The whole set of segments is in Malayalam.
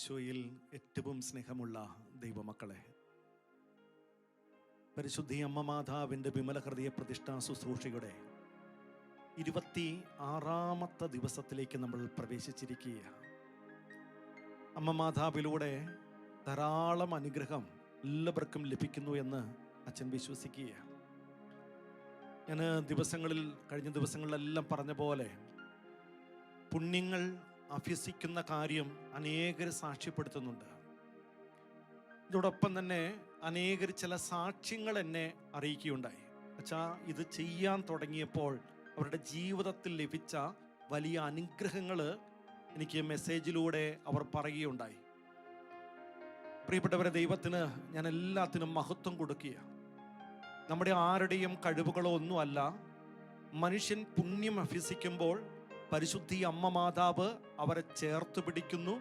ഈശോയിൽ ഏറ്റവും സ്നേഹമുള്ള ദൈവമക്കളെ, പരിശുദ്ധി അമ്മ മാതാവിൻ്റെ വിമല ഹൃദയ പ്രതിഷ്ഠാ ശുശ്രൂഷയുടെ 26ാമത്തെ ദിവസത്തിലേക്ക് നമ്മൾ പ്രവേശിച്ചിരിക്കുകയാണ്. അമ്മ മാതാവിലൂടെ ധാരാളം അനുഗ്രഹം എല്ലാവർക്കും ലഭിക്കുന്നു എന്ന് അച്ഛൻ വിശ്വസിക്കുകയാണ്. ഞാൻ കഴിഞ്ഞ ദിവസങ്ങളിലെല്ലാം പറഞ്ഞ പോലെ പുണ്യങ്ങൾ അഭ്യസിക്കുന്ന കാര്യം അനേകർ സാക്ഷ്യപ്പെടുത്തുന്നുണ്ട്. ഇതോടൊപ്പം തന്നെ അനേകർ ചില സാക്ഷ്യങ്ങൾ എന്നെ അറിയിക്കുകയുണ്ടായി. അച്ഛാ, ഇത് ചെയ്യാൻ തുടങ്ങിയപ്പോൾ അവരുടെ ജീവിതത്തിൽ ലഭിച്ച വലിയ അനുഗ്രഹങ്ങൾ എനിക്ക് മെസ്സേജിലൂടെ അവർ പറയുകയുണ്ടായി. പ്രിയപ്പെട്ടവരെ, ദൈവത്തിന് ഞാൻ എല്ലാത്തിനും മഹത്വം കൊടുക്കുക. നമ്മുടെ ആരുടെയും കഴിവുകളോ ഒന്നുമല്ല. മനുഷ്യൻ പുണ്യം അഭ്യസിക്കുമ്പോൾ പരിശുദ്ധി അമ്മ മാതാവ് അവരെ ചേർത്ത് പിടിക്കുന്നു.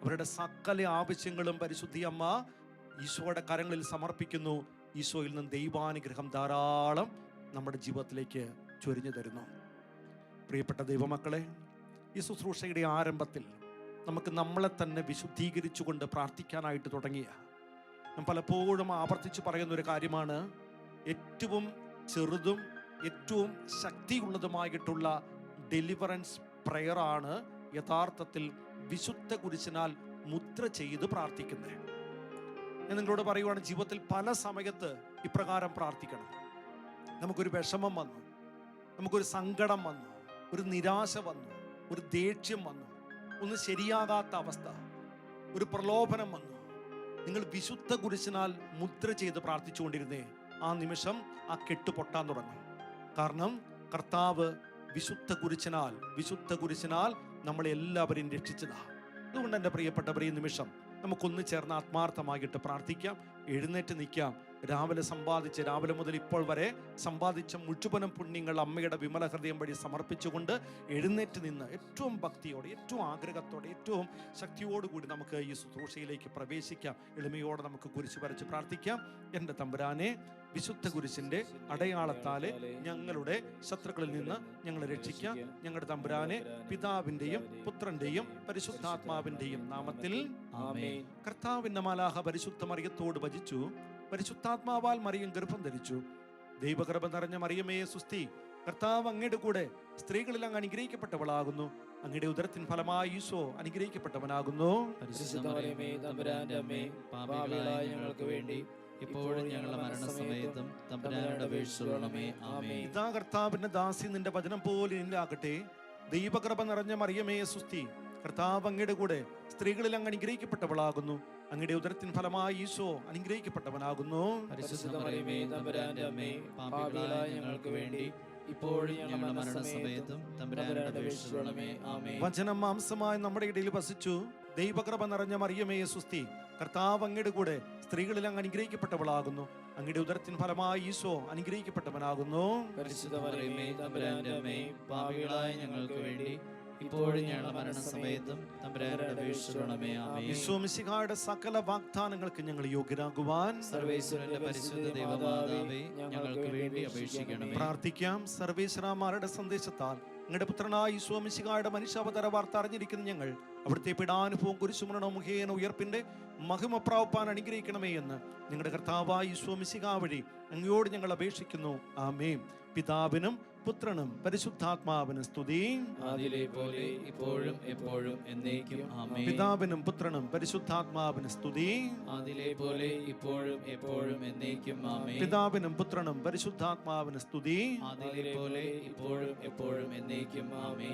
അവരുടെ സകല ആവശ്യങ്ങളും പരിശുദ്ധി അമ്മ ഈശോയുടെ കരങ്ങളിൽ സമർപ്പിക്കുന്നു. ഈശോയിൽ നിന്ന് ദൈവാനുഗ്രഹം ധാരാളം നമ്മുടെ ജീവിതത്തിലേക്ക് ചൊരിഞ്ഞു തരുന്നു. പ്രിയപ്പെട്ട ദൈവമക്കളെ, ഈ ശുശ്രൂഷയുടെ ആരംഭത്തിൽ നമുക്ക് നമ്മളെ തന്നെ വിശുദ്ധീകരിച്ചുകൊണ്ട് പ്രാർത്ഥിക്കാനായിട്ട് തുടങ്ങിയ ഞാൻ പലപ്പോഴും ആവർത്തിച്ച് പറയുന്നൊരു കാര്യമാണ്, ഏറ്റവും ചെറുതും ഏറ്റവും ശക്തിയുള്ളതുമായിട്ടുള്ള ഡെലിവറൻസ് പ്രയറാണ് യഥാർത്ഥത്തിൽ വിശുദ്ധ കുരിശിനാൽ മുദ്ര ചെയ്ത് പ്രാർത്ഥിക്കുന്നത്. ഞാൻ നിങ്ങളോട് പറയുവാണ്, ജീവിതത്തിൽ പല സമയത്ത് ഇപ്രകാരം പ്രാർത്ഥിക്കണം. നമുക്കൊരു വിഷമം വന്നു, നമുക്കൊരു സങ്കടം വന്നു, ഒരു നിരാശ വന്നു, ഒരു ദേഷ്യം വന്നു, ഒന്നും ശരിയാകാത്ത അവസ്ഥ, ഒരു പ്രലോഭനം വന്നു. നിങ്ങൾ വിശുദ്ധ കുരിശിനാൽ മുദ്ര ചെയ്ത് പ്രാർത്ഥിച്ചുകൊണ്ടിരുന്നേ, ആ നിമിഷം ആ കെട്ട് പൊട്ടാൻ തുടങ്ങും. കാരണം കർത്താവ് വിശുദ്ധ കുരിശിനാൽ നമ്മളെ എല്ലാവരെയും രക്ഷിച്ചതാ. അതുകൊണ്ട് എൻ്റെ പ്രിയപ്പെട്ടവരെ, ഈ നിമിഷം നമുക്കൊന്ന് ചേർന്ന് ആത്മാർത്ഥമായിട്ട് പ്രാർത്ഥിക്കാം. എഴുന്നേറ്റ് നിൽക്കാം. രാവിലെ മുതൽ ഇപ്പോൾ വരെ സമ്പാദിച്ച മുഴുവനും പുണ്യങ്ങൾ അമ്മയുടെ വിമല ഹൃദയം വഴി സമർപ്പിച്ചുകൊണ്ട് എഴുന്നേറ്റ് നിന്ന് ഏറ്റവും ഭക്തിയോടെ, ഏറ്റവും ആഗ്രഹത്തോടെ, ഏറ്റവും ശക്തിയോടുകൂടി നമുക്ക് ഈ ശുശ്രൂഷയിലേക്ക് പ്രവേശിക്കാം. എളിമയോടെ നമുക്ക് കുരിശ് വരച്ച് പ്രാർത്ഥിക്കാം. എൻ്റെ തമ്പുരാനെ, വിശുദ്ധ കുരിശിന്റെ അടയാളത്താലെ ഞങ്ങളുടെ ശത്രുക്കളിൽ നിന്ന് ഞങ്ങളെ രക്ഷിക്കാം. ഞങ്ങളുടെ തമ്പുരാനെ, പിതാവിന്റെയും പുത്രന്റെയും പരിശുദ്ധാത്മാവിന്റെയും നാമത്തിൽ ആമേൻ. കർത്താവിന്റെ മാലാഖ പരിശുദ്ധ മറിയത്തോട് വചിച്ചു, പരിശുദ്ധാത്മാവാൽ മറിയം ഗർഭം ധരിച്ചു. ദൈവകൃപ നിറഞ്ഞ മറിയമേ സുസ്തി, കർത്താവ് അങ്ങയുടെ കൂടെ സ്ത്രീകളിൽ അങ്ങ് അനുഗ്രഹിക്കപ്പെട്ടവളാകുന്നു. അങ്ങയുടെ ഉദരത്തിൻ ഫലമായി ഈശോ അനുഗ്രഹിക്കപ്പെട്ടവനാകുന്നു. ഇതാ കർത്താവിന്റെ ദാസി, നിന്റെ വചനം പോലെ ഇല്ലാകട്ടെ. ദൈവകൃപ നിറഞ്ഞ മറിയമേ സുസ്തി, കർത്താവ് അങ്ങയുടെ കൂടെ സ്ത്രീകളിൽ അങ്ങ് അനുഗ്രഹിക്കപ്പെട്ടവളാകുന്നു. അങ്ങയുടെ ഉദരത്തിൻ ഫലമായി ഈശോ അനുഗ്രഹിക്കപ്പെട്ടവനാകുന്നു. വചനം മാംസമായി നമ്മുടെ ഇടയിൽ വസിച്ചു. ദൈവകൃപ നിറഞ്ഞ മറിയമേ സുസ്തി, കർത്താവ് അങ്ങയുടെ കൂടെ സ്ത്രീകളിൽ അങ്ങ് അനുഗ്രഹിക്കപ്പെട്ടവളാകുന്നു. അങ്ങയുടെ ഉദരത്തിൻ ഫലമായി ഈശോ അനുഗ്രഹിക്കപ്പെട്ടവനാകുന്നു. ഈശോമിശിഹായുടെ സകല വാഗ്ദാനങ്ങൾക്ക് ഞങ്ങൾ യോഗ്യരാകുവാൻ സർവേശ്വരന്റെ പരിശുദ്ധ ദൈവമാതാവേ ഞങ്ങൾക്ക് വേണ്ടി അപേക്ഷിക്കണമേ. പ്രാർത്ഥിക്കാം. സർവേശ്വരന്മാരുടെ സന്ദേശത്താൽ ഞങ്ങളുടെ പുത്രനായ ഈശോമിശിഹായുടെ മനുഷ്യാവതാര വാർത്ത അറിഞ്ഞിരിക്കുന്ന ഞങ്ങൾ അവിടുത്തെ പീഡാനുഭവം കുരിശുമരണവും മുഖേന ഉയർപ്പിന്റെ മഹിമ പ്രാപിപ്പാൻ അനുഗ്രഹിക്കണമേ എന്ന് ഞങ്ങളുടെ കർത്താവായ ഈശോമിശിഹാ വഴി അങ്ങയോട് ഞങ്ങൾ അപേക്ഷിക്കുന്നു. ആമേൻ. പിതാവിനും പുത്രനും പരിശുദ്ധാത്മാവിനും സ്തുതി. പിതാവിനും പുത്രനും പരിശുദ്ധാത്മാവിനും സ്തുതി. പിതാവിനും പുത്രനും പരിശുദ്ധാത്മാവിനും സ്തുതി.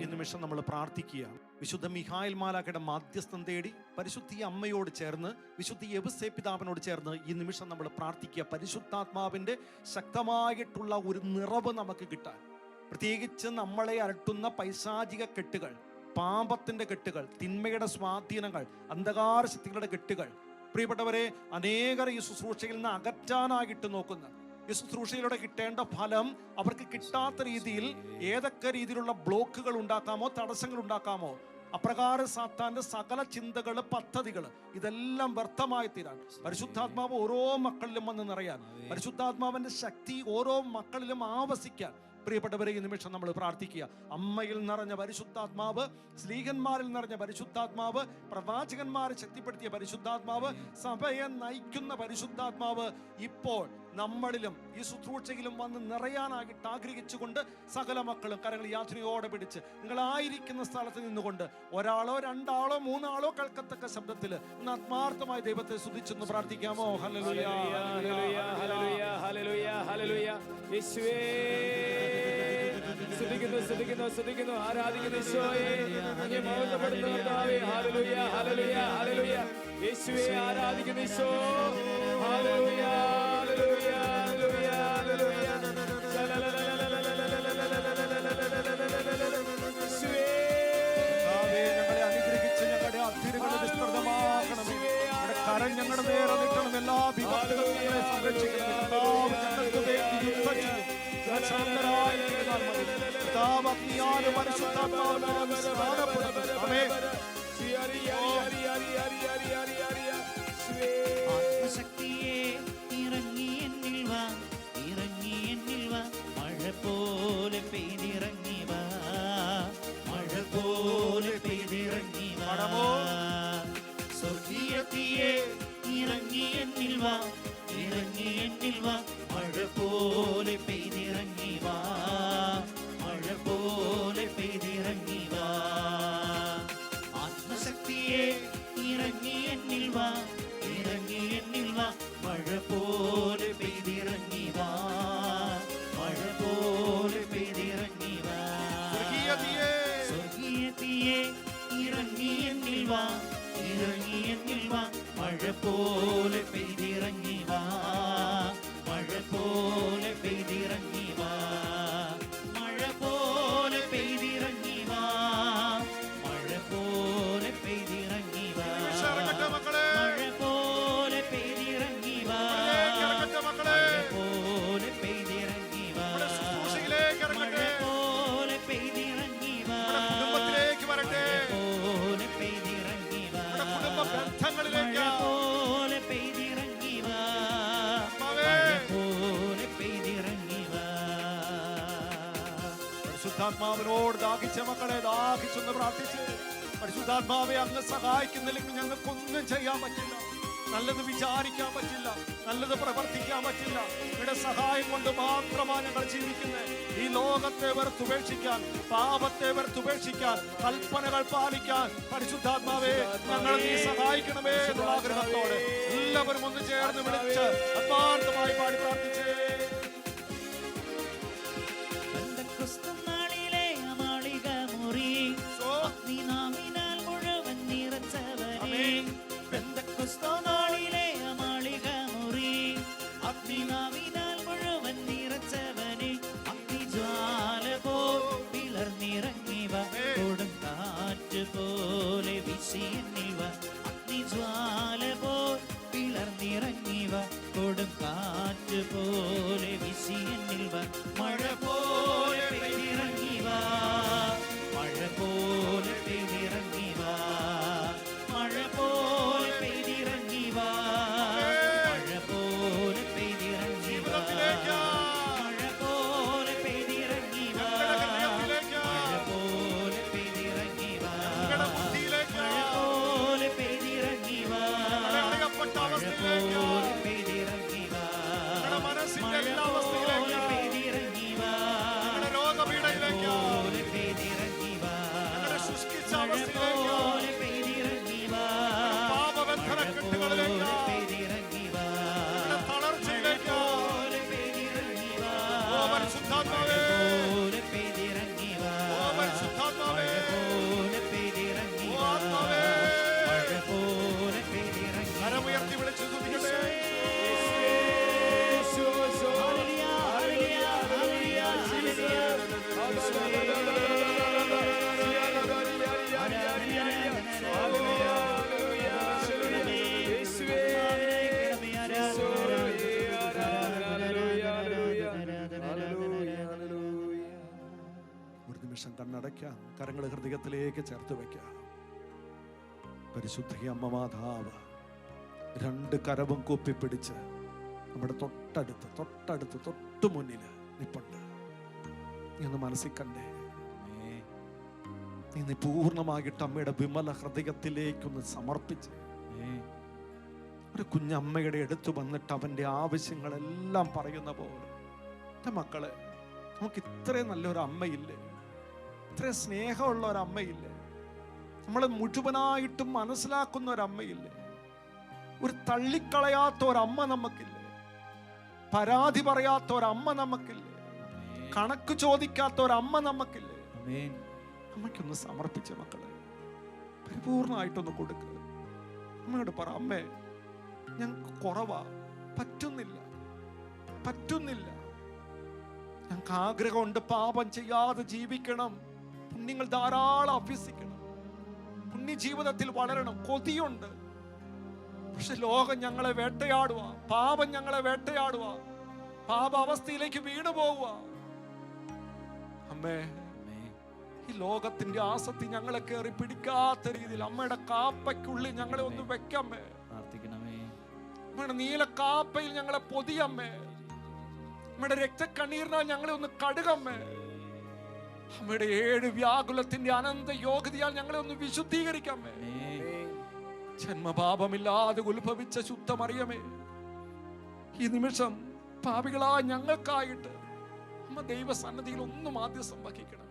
ഈ നിമിഷം നമ്മൾ പ്രാർത്ഥിക്കുക. വിശുദ്ധ മിഖായേൽ മാലാഖയുടെ മാധ്യസ്ഥം തേടി പരിശുദ്ധി അമ്മയോട് ചേർന്ന്, വിശുദ്ധ യവസേ പിതാവിനോട് ചേർന്ന് ഈ നിമിഷം നമ്മൾ പ്രാർത്ഥിക്കുക. പരിശുദ്ധാത്മാവിന്റെ ശക്തമായിട്ടുള്ള ഒരു നിറവ് നമുക്ക് കിട്ടാൻ, പ്രത്യേകിച്ച് നമ്മളെ അലട്ടുന്ന പൈശാചിക കെട്ടുകൾ, പാപത്തിന്റെ കെട്ടുകൾ, തിന്മയുടെ സ്വാധീനങ്ങൾ, അന്ധകാര ശക്തികളുടെ കെട്ടുകൾ, പ്രിയപ്പെട്ടവരെ, അനേകർ ഈ ശുശ്രൂഷയിൽ നിന്ന് അകറ്റാനായിട്ട് നോക്കുന്ന, ഈ ശുശ്രൂഷയിലൂടെ കിട്ടേണ്ട ഫലം അവർക്ക് കിട്ടാത്ത രീതിയിൽ ഏതൊക്കെ രീതിയിലുള്ള ബ്ലോക്കുകൾ ഉണ്ടാക്കാമോ, തടസ്സങ്ങൾ ഉണ്ടാക്കാമോ, അപ്രകാരം സാത്താന്റെ സകല ചിന്തകള്, പദ്ധതികള് ഇതെല്ലാം വ്യർത്ഥമായി തീരാൻ, പരിശുദ്ധാത്മാവ് ഓരോ മക്കളിലും വന്ന് നിറയാൻ, പരിശുദ്ധാത്മാവിന്റെ ശക്തി ഓരോ മക്കളിലും ആവസിക്കാൻ പ്രിയപ്പെട്ടവരെ, ഈ നിമിഷം നമ്മൾ പ്രാർത്ഥിക്കുക. അമ്മയിൽ നിറഞ്ഞ പരിശുദ്ധാത്മാവ്, സ്ലീഹന്മാരിൽ നിറഞ്ഞ പരിശുദ്ധാത്മാവ്, പ്രവാചകന്മാരെ ശക്തിപ്പെടുത്തിയ പരിശുദ്ധാത്മാവ്, സഭയെ നയിക്കുന്ന പരിശുദ്ധാത്മാവ് ഇപ്പോൾ നമ്മളിലും ഈ ശുശ്രൂഷയിലും വന്ന് നിറയാനായിട്ട് ആഗ്രഹിച്ചുകൊണ്ട് സകല മക്കളും കരങ്ങൾ യാത്രയോടെ പിടിച്ച് നിങ്ങളായിരിക്കുന്ന സ്ഥലത്ത് നിന്നുകൊണ്ട് ഒരാളോ രണ്ടാളോ മൂന്നാളോ കേൾക്കത്തക്ക ശബ്ദത്തിൽ ഒന്ന് ആത്മാർത്ഥമായി ദൈവത്തെ സ്തുതിച്ചൊന്ന് പ്രാർത്ഥിക്കാമോ? ഹല്ലേലൂയ, ഹല്ലേലൂയ, ഹല്ലേലൂയ, ഹല്ലേലൂയ, ഹല്ലേലൂയ. യേശുവേ സ്തുതിക്കുന്നു, സ്തുതിക്കുന്നു, സ്തുതിക്കുന്നു, ആരാധിക്കുന്നു യേശുവേ, അങ്ങേ മഹത്വപ്പെടുത്തുന്നു കർത്താവേ. ഹല്ലേലൂയ, ഹല്ലേലൂയ, ഹല്ലേലൂയ. യേശുവേ ആരാധിക്കുന്നു ഈശോ. ഹല്ലേലൂയ, ഹല്ലേലൂയ, ഹല്ലേലൂയ, ഹല്ലേലൂയ. യേശുവേ ഞങ്ങളെ അനുഗ്രഹിച്ച് ഞങ്ങളുടെ അതിരുകളെ വിസ്തൃതമാക്കണമേ. കരം ഞങ്ങളുടെ നേരെ നിൽക്കണം. എല്ലാ വിപത്തുകളും ഞങ്ങളെ സംരക്ഷിക്കണം. ഞങ്ങൾക്ക് വേണ്ടി യുദ്ധം ചെയ്യും. ആത്മശക്തിയെ ഇറങ്ങി എന്നിൽ വാ, ഇറങ്ങി എന്നിൽ വാ, മഴ പോലെ പെയ്തിറങ്ങി വാ, മഴ പോലെ പെയ്തിറങ്ങി വാ. സ്വർഗീയത്തിയെ ഇറങ്ങി എന്നിൽ വാ, ഇറങ്ങി എന്നിൽ വാ, മഴ പോലെ പെയ്തിറങ്ങി വാ, മഴ പോലെ പെയ്തിറങ്ങി വാ. ആത്മശക്തിയെ ഇറങ്ങി എന്നിൽ വാ, ഇറങ്ങി എന്നിൽ വാ, മഴ പോലെ പെയ്തിറങ്ങി വാ, മഴ പോലെ പെയ്തിറങ്ങി വാ. സ്വർഗീയത്തിയെ ഇറങ്ങി എന്നിൽ വാ, ഇറങ്ങി എന്നിൽ വാ, മഴ പോലെ പെയ്തിറങ്ങി വാ, മഴ പോലെ പെയ്തിറങ്ങി വാ, മഴ പോലെ പെയ്തിറങ്ങി വാ, മഴ പോലെ പെയ്തിറങ്ങി വാ, മഴ പോലെ പെയ്തിറങ്ങി വാ, മഴ പോലെ പെയ്തിറങ്ങി വാ, മഴ പോലെ പെയ്തിറങ്ങി വാ, കുടുംബത്തിലേക്ക് വരട്ടെ, പോലെ പെയ്തിറങ്ങി വാ, ബന്ധങ്ങളിലേക്ക് പോലെ പെയ്തിറങ്ങി വാ, പോലെ പെയ്തിറങ്ങി വാ. പരിശുദ്ധാത്മാവിനോട് ദാഹിച്ച മക്കളെ ദാഹിച്ചൊന്ന് പ്രാർത്ഥിച്ച്, പരിശുദ്ധാത്മാവെ അങ്ങ് സഹായിക്കുന്നില്ലെങ്കിൽ ഞങ്ങൾക്കൊന്നും ചെയ്യാൻ പറ്റില്ല, നല്ലത് വിചാരിക്കാൻ പറ്റില്ല, നല്ലത് പ്രവർത്തിക്കാൻ പറ്റില്ല. ഇവിടെ സഹായം കൊണ്ട് മാത്രമാണ് ഞങ്ങൾ ജീവിക്കുന്നത്. ഈ ലോകത്തെ വെറുത്തുപേക്ഷിക്കാൻ, പാപത്തെ വെറുത്തുപേക്ഷിക്കാൻ, കൽപ്പനകൾ പാലിക്കാൻ പരിശുദ്ധാത്മാവേ ഞങ്ങളെ നീ സഹായിക്കണമേ എന്നുള്ള ആഗ്രഹത്തോടെ എല്ലാവരും ഒന്ന് ചേർന്ന് വിളിച്ച് ആത്മാർത്ഥമായി പാടി പ്രാർത്ഥിച്ചേ. നാളിലെ മാളിക മുറി അഗ്നിനാവിനാൽ മുഴുവൻ നിറച്ചവനെ, നാളിലെ മാളിക മുറി അഗ്നിനാവിനാൽ മുഴുവൻ നിറച്ചവനെ, അഗ്നിജ്വാല പോൽ പിളർന്നിറങ്ങിവ, കൊടുങ്കാറ്റ് പോലെ വീശിയെന്നിവ, അഗ്നിജ്വാല പോൽ പിളർന്നിറങ്ങിവ, കൊടുങ്കാറ്റ് പോലെ വീശിയെന്നിവ, മഴ പോലെ പെയ്തിറങ്ങിവ, മഴ പോലെ പെയ്തിറങ്ങിവ, മഴ പോലെ പെയ്തിറങ്ങിവ, മഴ പോലെ പെയ്തിറങ്ങിവ, മഴ പോലെ പെയ്തിറങ്ങിവ, മഴ പോലെ പെയ്തിറങ്ങിവ, മഴ പോലെ പെയ്തിറങ്ങിവ, മഴ പോലെ പെയ്തിറങ്ങിവ, മഴ പോലെ പെയ്തിറങ്ങിവ, പോലെ പെയ്തിറങ്ങിവ, മഴ പോലെ പെയ്തിറങ്ങിവ, മഴ പോലെ പെയ്തിറങ്ങിവ, മഴ പോലെ പെയ്തിറങ്ങിവ, മഴ പോലെ പെയ്തിറങ്ങിവ, മഴ പോലെ പെയ്തിറങ്ങിവ, മഴ പോലെ പെയ്തിറങ്ങിവ. കരമുയർത്തി വിളിച്ചു സ്തുതിക്കട്ടെ. ഒരു നിമിഷം കണ്ണടയ്ക്കാം, കരങ്ങൾ ഹൃദയത്തിലേക്ക് ചേർത്ത് വയ്ക്കാം. പരിശുദ്ധ അമ്മ മാതാവ് രണ്ട് കരവും കൂപ്പിപ്പിടിച്ച് നമ്മുടെ തൊട്ടടുത്ത് തൊട്ട് മുന്നിൽ നിപ്പുണ്ട്. നീ ഒന്ന് മനസ്സിൽ കണ്ടേ. നീ പൂർണ്ണമായിട്ട് അമ്മയുടെ വിമല ഹൃദയത്തിലേക്കൊന്ന് സമർപ്പിച്ച് ഒരു കുഞ്ഞമ്മയുടെ അടുത്ത് വന്നിട്ട് അവൻ്റെ ആവശ്യങ്ങളെല്ലാം പറയുന്ന പോലെ, എൻ്റെ മക്കളെ, നമുക്ക് ഇത്രയും നല്ലൊരു അമ്മയില്ലേ? ഇത്രയും സ്നേഹമുള്ള ഒരമ്മയില്ലേ? നമ്മളെ മുഴുവനായിട്ടും മനസ്സിലാക്കുന്ന ഒരമ്മയില്ലേ? ഒരു തള്ളിക്കളയാത്ത ഒരമ്മ നമുക്കില്ലേ? പരാതി പറയാത്ത ഒരമ്മ നമുക്കില്ലേ? കണക്ക് ചോദിക്കാത്ത ഒരമ്മ നമുക്കില്ലേ? അമ്മയ്ക്കൊന്ന് സമർപ്പിച്ച മക്കളെ, പരിപൂർണമായിട്ടൊന്ന് കൊടുക്കുക. അമ്മയോട് പറ, അമ്മേ, ഞങ്ങൾക്ക് കുറവാ, പറ്റുന്നില്ല. ഞങ്ങൾക്ക് ആഗ്രഹമുണ്ട് പാപം ചെയ്യാതെ ജീവിക്കണം, പുണ്യങ്ങൾ ധാരാളം അഭ്യസിക്കണം, പുണ്യ ജീവിതത്തിൽ വളരണം, കൊതിയുണ്ട്. പക്ഷെ ലോകം ഞങ്ങളെ വേട്ടയാടുക, പാപം ഞങ്ങളെ വേട്ടയാടുക, പാപ അവസ്ഥയിലേക്ക് വീണു പോവുക. അമ്മേ, ഈ ലോകത്തിന്റെ ആസക്തി ഞങ്ങളെ കയറി പിടിക്കാത്ത രീതിയിൽ അമ്മയുടെ കാപ്പയ്ക്കുള്ളിൽ ഞങ്ങളെ ഒന്ന് വെക്കമ്മേ. അമ്മയുടെ നീല കാപ്പയിൽ ഞങ്ങളെ പൊതിയമ്മേ. അമ്മയുടെ രക്തക്കണ്ണീരിനാൽ ഞങ്ങളെ ഒന്ന് കഴുകമ്മേ. അമ്മയുടെ 7 വ്യാകുലത്തിന്റെ അനന്ത യോഗ്യതയാൽ ഞങ്ങളെ ഒന്ന് വിശുദ്ധീകരിക്കമ്മേ. ജന്മപാപമില്ലാതെ ഉത്ഭവിച്ച ശുദ്ധമറിയമേ, ഈ നിമിഷം പാപികളായ ഞങ്ങൾക്കായിട്ട് അമ്മ ദൈവസന്നിധിയിൽ ഒന്നും ആദ്യം വഹിക്കണമേ.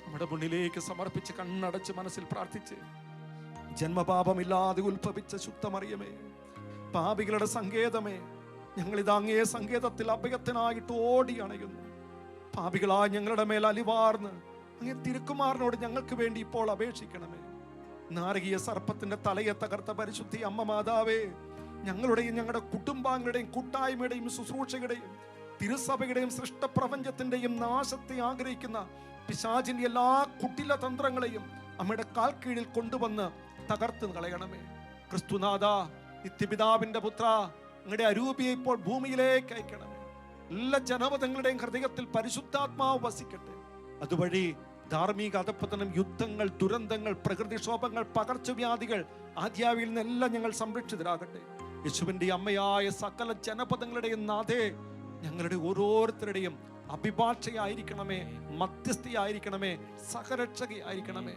നമ്മുടെ മുന്നിലേക്ക് സമർപ്പിച്ച് കണ്ണടച്ച് മനസ്സിൽ പ്രാർത്ഥിച്ച്, ജന്മപാപമില്ലാതെ ഉത്ഭവിച്ച ശുദ്ധമറിയമേ, പാപികളുടെ സങ്കേതമേ, ഞങ്ങളിത് അങ്ങേ സങ്കേതത്തിൽ അഭയത്തിനായിട്ട് ഓടി അണയുന്നു. പാപികളായ ഞങ്ങളുടെ മേൽ അലിവാർന്ന് അങ്ങേ തിരുക്കുമാരനോട് ഞങ്ങൾക്ക് വേണ്ടി ഇപ്പോൾ അപേക്ഷിക്കണമേ. നാരകീയ സർപ്പത്തിന്റെ തലയെ തകർത്ത പരിശുദ്ധി അമ്മ മാതാവേ, ഞങ്ങളുടെയും ഞങ്ങളുടെ കുടുംബാംഗങ്ങളുടെയും കൂട്ടായ്മയുടെയും ശുശ്രൂഷയുടെയും തിരുസഭയുടെയും സൃഷ്ടപ്രപഞ്ചത്തിന്റെയും നാശത്തെ ആഗ്രഹിക്കുന്ന പിശാചിന്റെ എല്ലാ കുട്ടില തന്ത്രങ്ങളെയും അമ്മയുടെ കാൽ കീഴിൽ കൊണ്ടുവന്ന് തകർത്ത് കളയണമേ. ക്രിസ്തുനാഥ, നിത്യപിതാവിന്റെ പുത്ര, അങ്ങയുടെ അരൂപിയെ ഇപ്പോൾ ഭൂമിയിലേക്ക് അയക്കണമേ. എല്ലാ ജനപദങ്ങളുടെയും ഹൃദയത്തിൽ പരിശുദ്ധാത്മാവ് വസിക്കട്ടെ. അതുവഴി ധാർമ്മിക അധപ്പതനം, യുദ്ധങ്ങൾ, ദുരന്തങ്ങൾ, പ്രകൃതിക്ഷോഭങ്ങൾ, പകർച്ചവ്യാധികൾ ആദ്യാവിൽ നിന്നെല്ലാം ഞങ്ങൾ സംരക്ഷിതരാകട്ടെ. യേശുവിന്റെ അമ്മയായ സകല ജനപദങ്ങളുടെയും നാഥേ, ഞങ്ങളുടെ ഓരോരുത്തരുടെയും അഭിഭാഷയായിരിക്കണമേ, മധ്യസ്ഥയായിരിക്കണമേ, സഹരക്ഷകയായിരിക്കണമേ.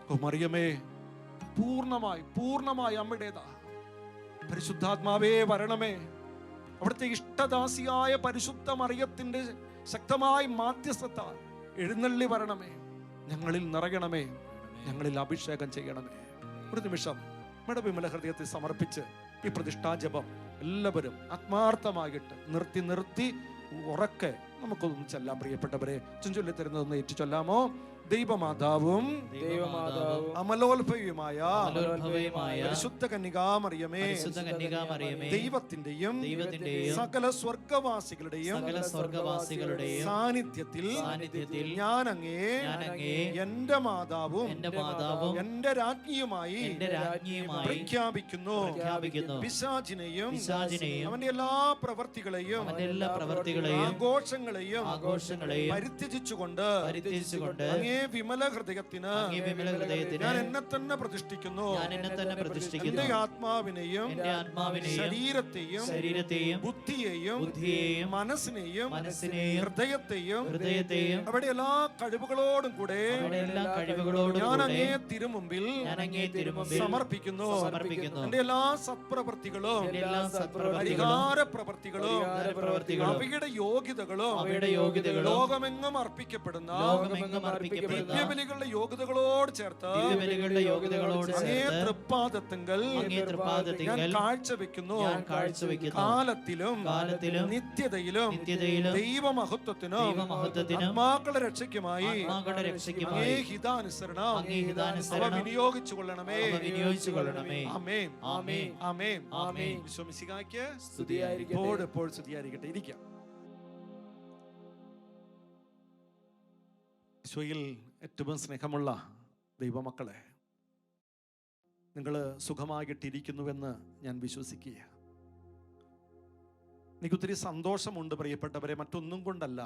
ഓ മറിയമേ, പൂർണ്ണമായി അമ്മയുടേതാ. പരിശുദ്ധാത്മാവേ വരണമേ. അവിടുത്തെ ഇഷ്ടദാസിയായ പരിശുദ്ധ മറിയത്തിന്റെ ശക്തമായ മാധ്യസ്ഥത്താൽ എഴുന്നള്ളി വരണമേ. ഞങ്ങളിൽ നിറയണമേ, ഞങ്ങളിൽ അഭിഷേകം ചെയ്യണമേ. ഒരു നിമിഷം നമ്മുടെ വിമല ഹൃദയത്തെ സമർപ്പിച്ച് ഈ പ്രതിഷ്ഠാജപം എല്ലാവരും ആത്മാർത്ഥമായിട്ട് നിർത്തി ഉറക്കെ നമുക്കൊന്നും ചൊല്ലാം. പ്രിയപ്പെട്ടവരെ, ചൊല്ലി തരുന്നതൊന്ന് ഏറ്റു ചൊല്ലാമോ? ദൈവമാതാവും അമലോത്ഭവയുമായ പരിശുദ്ധ കന്യകാമറിയമേ, ദൈവത്തിന്റെയും സകല സ്വർഗവാസികളുടെയും സാന്നിധ്യത്തിൽ ഞാൻ അങ്ങേ എന്റെ മാതാവും എന്റെ രാജ്ഞിയുമായി പ്രഖ്യാപിക്കുന്നു. പിശാചിനെയും അവന്റെ എല്ലാ പ്രവർത്തികളെയും ആഘോഷങ്ങളെയും പരിത്യജിച്ചുകൊണ്ട് അങ്ങേ വിമല ഹൃദയത്തിന് ഞാൻ എന്നെ തന്നെ പ്രതിഷ്ഠിക്കുന്നു. എന്റെ ആത്മാവിനെയും ശരീരത്തെയും ബുദ്ധിയെയും മനസ്സിനെയും ഹൃദയത്തെയും അവിടെ എല്ലാ കഴിവുകളോടും കൂടെ ഞാൻ അങ്ങേ തിരുമുമ്പിൽ സമർപ്പിക്കുന്നു. എന്റെ എല്ലാ സത്പ്രവൃത്തികളും പരിഹാര പ്രവൃത്തികളും അവയുടെ യോഗ്യതകളും ലോകമെങ്ങും അർപ്പിക്കപ്പെടുന്ന ദിവ്യബലികളുടെ യോഗ്യതകളോട് ചേർത്ത് അങ്ങേ തൃപ്പാദത്തിങ്കൽ ഞാൻ കാഴ്ചവെക്കുന്നു. കാലത്തിലും നിത്യതയിലും ദൈവമഹത്വത്തിനും ആത്മാക്കളുടെ രക്ഷയ്ക്കുമായി അങ്ങേ ഹിതാനുസരണം അവ വിനിയോഗിച്ചു കൊള്ളണമേ. ആമേൻ, ആമേൻ, ആമേൻ. ഈശോമിശിഹായ്ക്ക് എപ്പോൾ സ്തുതിയായിരിക്കട്ടെ. ഇരിക്കാം. ഈശോയിൽ ഏറ്റവും സ്നേഹമുള്ള ദൈവമക്കളെ, നിങ്ങൾ സുഖമായിട്ടിരിക്കുന്നുവെന്ന് ഞാൻ വിശ്വസിക്കുക. എനിക്കൊത്തിരി സന്തോഷമുണ്ട് പ്രിയപ്പെട്ടവരെ, മറ്റൊന്നും കൊണ്ടല്ല.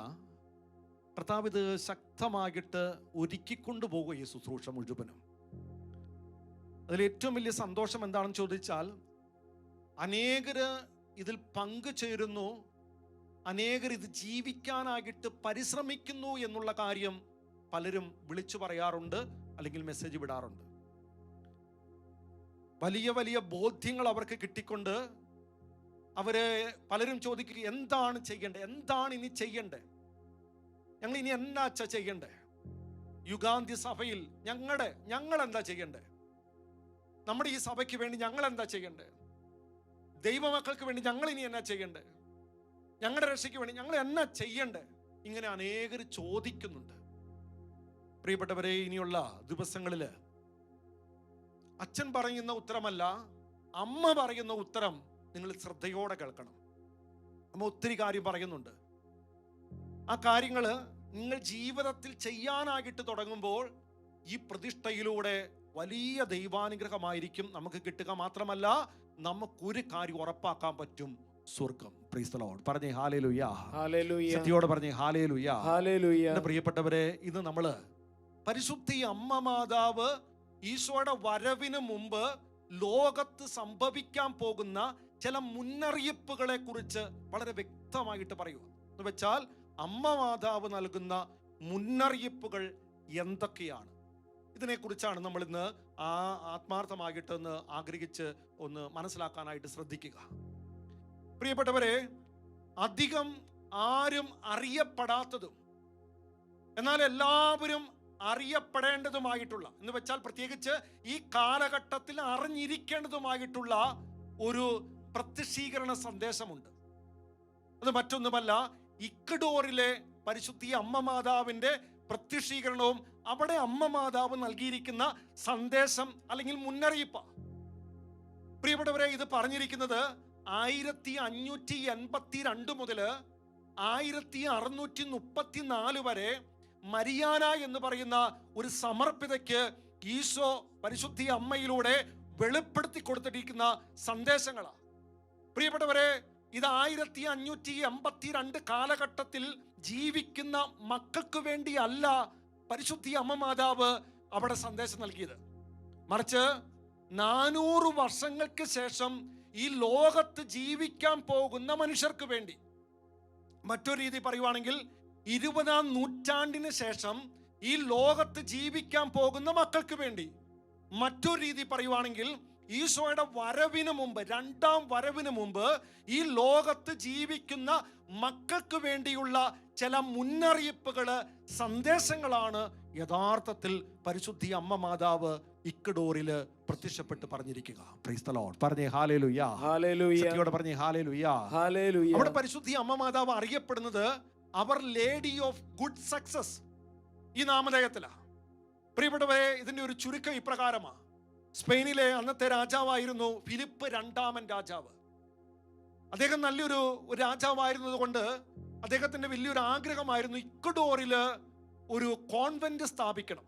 കർത്താവ് ഇത് ശക്തമായിട്ട് ഒരുക്കിക്കൊണ്ടു പോകുക ഈ ശുശ്രൂഷ മുഴുവനും. അതിൽ ഏറ്റവും വലിയ സന്തോഷം എന്താണെന്ന് ചോദിച്ചാൽ, അനേകര് ഇതിൽ പങ്കുചേരുന്നു, അനേകർ ഇത് ജീവിക്കാനായിട്ട് പരിശ്രമിക്കുന്നു എന്നുള്ള കാര്യം പലരും വിളിച്ചു പറയാറുണ്ട്, അല്ലെങ്കിൽ മെസ്സേജ് വിടാറുണ്ട്. വലിയ വലിയ ബോധ്യങ്ങൾ അവർക്ക് കിട്ടിക്കൊണ്ട് അവര് പലരും ചോദിക്കുക, എന്താണ് ചെയ്യേണ്ടത്, എന്താണ് ഇനി ചെയ്യേണ്ടത്, ഞങ്ങൾ ഇനി എന്നാ ചെയ്യണ്ടേ, യുഗാന്ത്യ സഭയിൽ ഞങ്ങൾ എന്താ ചെയ്യണ്ടേ, നമ്മുടെ ഈ സഭയ്ക്ക് വേണ്ടി ഞങ്ങൾ എന്താ ചെയ്യണ്ടേ, ദൈവമക്കൾക്ക് വേണ്ടി ഞങ്ങൾ ഇനി എന്നാ ചെയ്യണ്ടേ, ഞങ്ങളുടെ രക്ഷയ്ക്ക് വേണ്ടി ഞങ്ങൾ എന്നാ ചെയ്യണ്ടേ, ഇങ്ങനെ അനേകർ ചോദിക്കുന്നുണ്ട്. പ്രിയപ്പെട്ടവരെ, ഇനിയുള്ള ദിവസങ്ങളില് അച്ഛൻ പറയുന്ന ഉത്തരമല്ല, അമ്മ പറയുന്ന ഉത്തരം നിങ്ങൾ ശ്രദ്ധയോടെ കേൾക്കണം. അമ്മ ഒത്തിരി കാര്യം പറയുന്നുണ്ട്. ആ കാര്യങ്ങള് നിങ്ങൾ ജീവിതത്തിൽ ചെയ്യാനായിട്ട് തുടങ്ങുമ്പോൾ ഈ പ്രതിഷ്ഠയിലൂടെ വലിയ ദൈവാനുഗ്രഹമായിരിക്കും നമുക്ക് കിട്ടുക. മാത്രമല്ല, നമുക്കൊരു കാര്യം ഉറപ്പാക്കാൻ പറ്റും, സ്വർഗം. Price the lord. പറഞ്ഞേ ഹല്ലേലൂയ. സത്യയോടെ പറഞ്ഞേ ഹല്ലേലൂയ. പ്രിയപ്പെട്ടവരെ, ഇത് നമ്മള് പരിശുദ്ധ അമ്മ മാതാവ് ഈശോയുടെ വരവിന് മുമ്പ് ലോകത്ത് സംഭവിക്കാൻ പോകുന്ന ചില മുന്നറിയിപ്പുകളെ കുറിച്ച് വളരെ വ്യക്തമായിട്ട് പറയുക. എന്ന് വെച്ചാൽ അമ്മ മാതാവ് നൽകുന്ന മുന്നറിയിപ്പുകൾ എന്തൊക്കെയാണ്, ഇതിനെക്കുറിച്ചാണ് നമ്മൾ ഇന്ന് ആത്മാർത്ഥമായിട്ടൊന്ന് ആഗ്രഹിച്ച് ഒന്ന് മനസ്സിലാക്കാനായിട്ട് ശ്രദ്ധിക്കുക. പ്രിയപ്പെട്ടവരെ, അധികം ആരും അറിയപ്പെടാത്തതും എന്നാൽ എല്ലാവരും അറിയപ്പെടേണ്ടതുമായിട്ടുള്ള, എന്ന് വെച്ചാൽ പ്രത്യേകിച്ച് ഈ കാലഘട്ടത്തിൽ അറിഞ്ഞിരിക്കേണ്ടതുമായിട്ടുള്ള ഒരു പ്രത്യക്ഷീകരണ സന്ദേശമുണ്ട്. അത് മറ്റൊന്നുമല്ല, ഇക്വഡോറിലെ പരിശുദ്ധ അമ്മ മാതാവിന്റെ പ്രത്യക്ഷീകരണവും അവിടെ അമ്മ മാതാവ് നൽകിയിരിക്കുന്ന സന്ദേശം അല്ലെങ്കിൽ മുന്നറിയിപ്പ്. പ്രിയപ്പെട്ടവരെ, ഇത് പറഞ്ഞിരിക്കുന്നത് 1582 മുതൽ 1634 വരെ മരിയാന എന്ന് പറയുന്ന ഒരു സമർപ്പിതയ്ക്ക് ഈശോ പരിശുദ്ധ അമ്മയിലൂടെ വെളിപ്പെടുത്തി കൊടുത്തിരിക്കുന്ന സന്ദേശങ്ങളാണ്. പ്രിയപ്പെട്ടവരെ, ഇത് 1582 കാലഘട്ടത്തിൽ ജീവിക്കുന്ന മക്കൾക്ക് വേണ്ടി അല്ല പരിശുദ്ധ അമ്മ മാതാവ് അവിടെ സന്ദേശം നൽകിയത്. മറിച്ച് 400 വർഷങ്ങൾക്ക് ശേഷം ഈ ലോകത്ത് ജീവിക്കാൻ പോകുന്ന മനുഷ്യർക്ക് വേണ്ടി. മറ്റൊരു രീതി പറയുവാണെങ്കിൽ 20-ാം നൂറ്റാണ്ടിന് ശേഷം ഈ ലോകത്ത് ജീവിക്കാൻ പോകുന്ന മക്കൾക്ക് വേണ്ടി. മറ്റൊരു രീതി പറയുവാണെങ്കിൽ ഈശോയുടെ വരവിന് മുമ്പ്, 2ാം വരവിന് മുമ്പ് ഈ ലോകത്ത് ജീവിക്കുന്ന മക്കൾക്ക് വേണ്ടിയുള്ള ചില മുന്നറിയിപ്പുകള്, സന്ദേശങ്ങളാണ് യഥാർത്ഥത്തിൽ പരിശുദ്ധ അമ്മ മാതാവ് ഇക്വഡോറില് പ്രത്യക്ഷപ്പെട്ട് പറഞ്ഞിരിക്കുക. Praise the lord. പറഞ്ഞേ ഹല്ലേലൂയ. സത്യയോടെ പറഞ്ഞേ ഹല്ലേലൂയ. അവിടെ പരിശുദ്ധ അമ്മ മാതാവ് അറിയപ്പെടുന്നത് അവർ ലേഡി ഓഫ് ഗുഡ് സക്സസ് ഈ നാമധേയത്തിലാണ്. പ്രിയപ്പെട്ടവരെ, ഇതിന്റെ ഒരു ചുരുക്കം ഇപ്രകാരമാണ്. സ്പെയിനിലെ അന്നത്തെ രാജാവായിരുന്നു ഫിലിപ്പ് 2ാമൻ രാജാവ്. അദ്ദേഹം നല്ലൊരു രാജാവായിരുന്നത് കൊണ്ട് അദ്ദേഹത്തിന്റെ വലിയൊരു ആഗ്രഹമായിരുന്നു ഇക്വഡോറില് ഒരു കോൺവെന്റ് സ്ഥാപിക്കണം.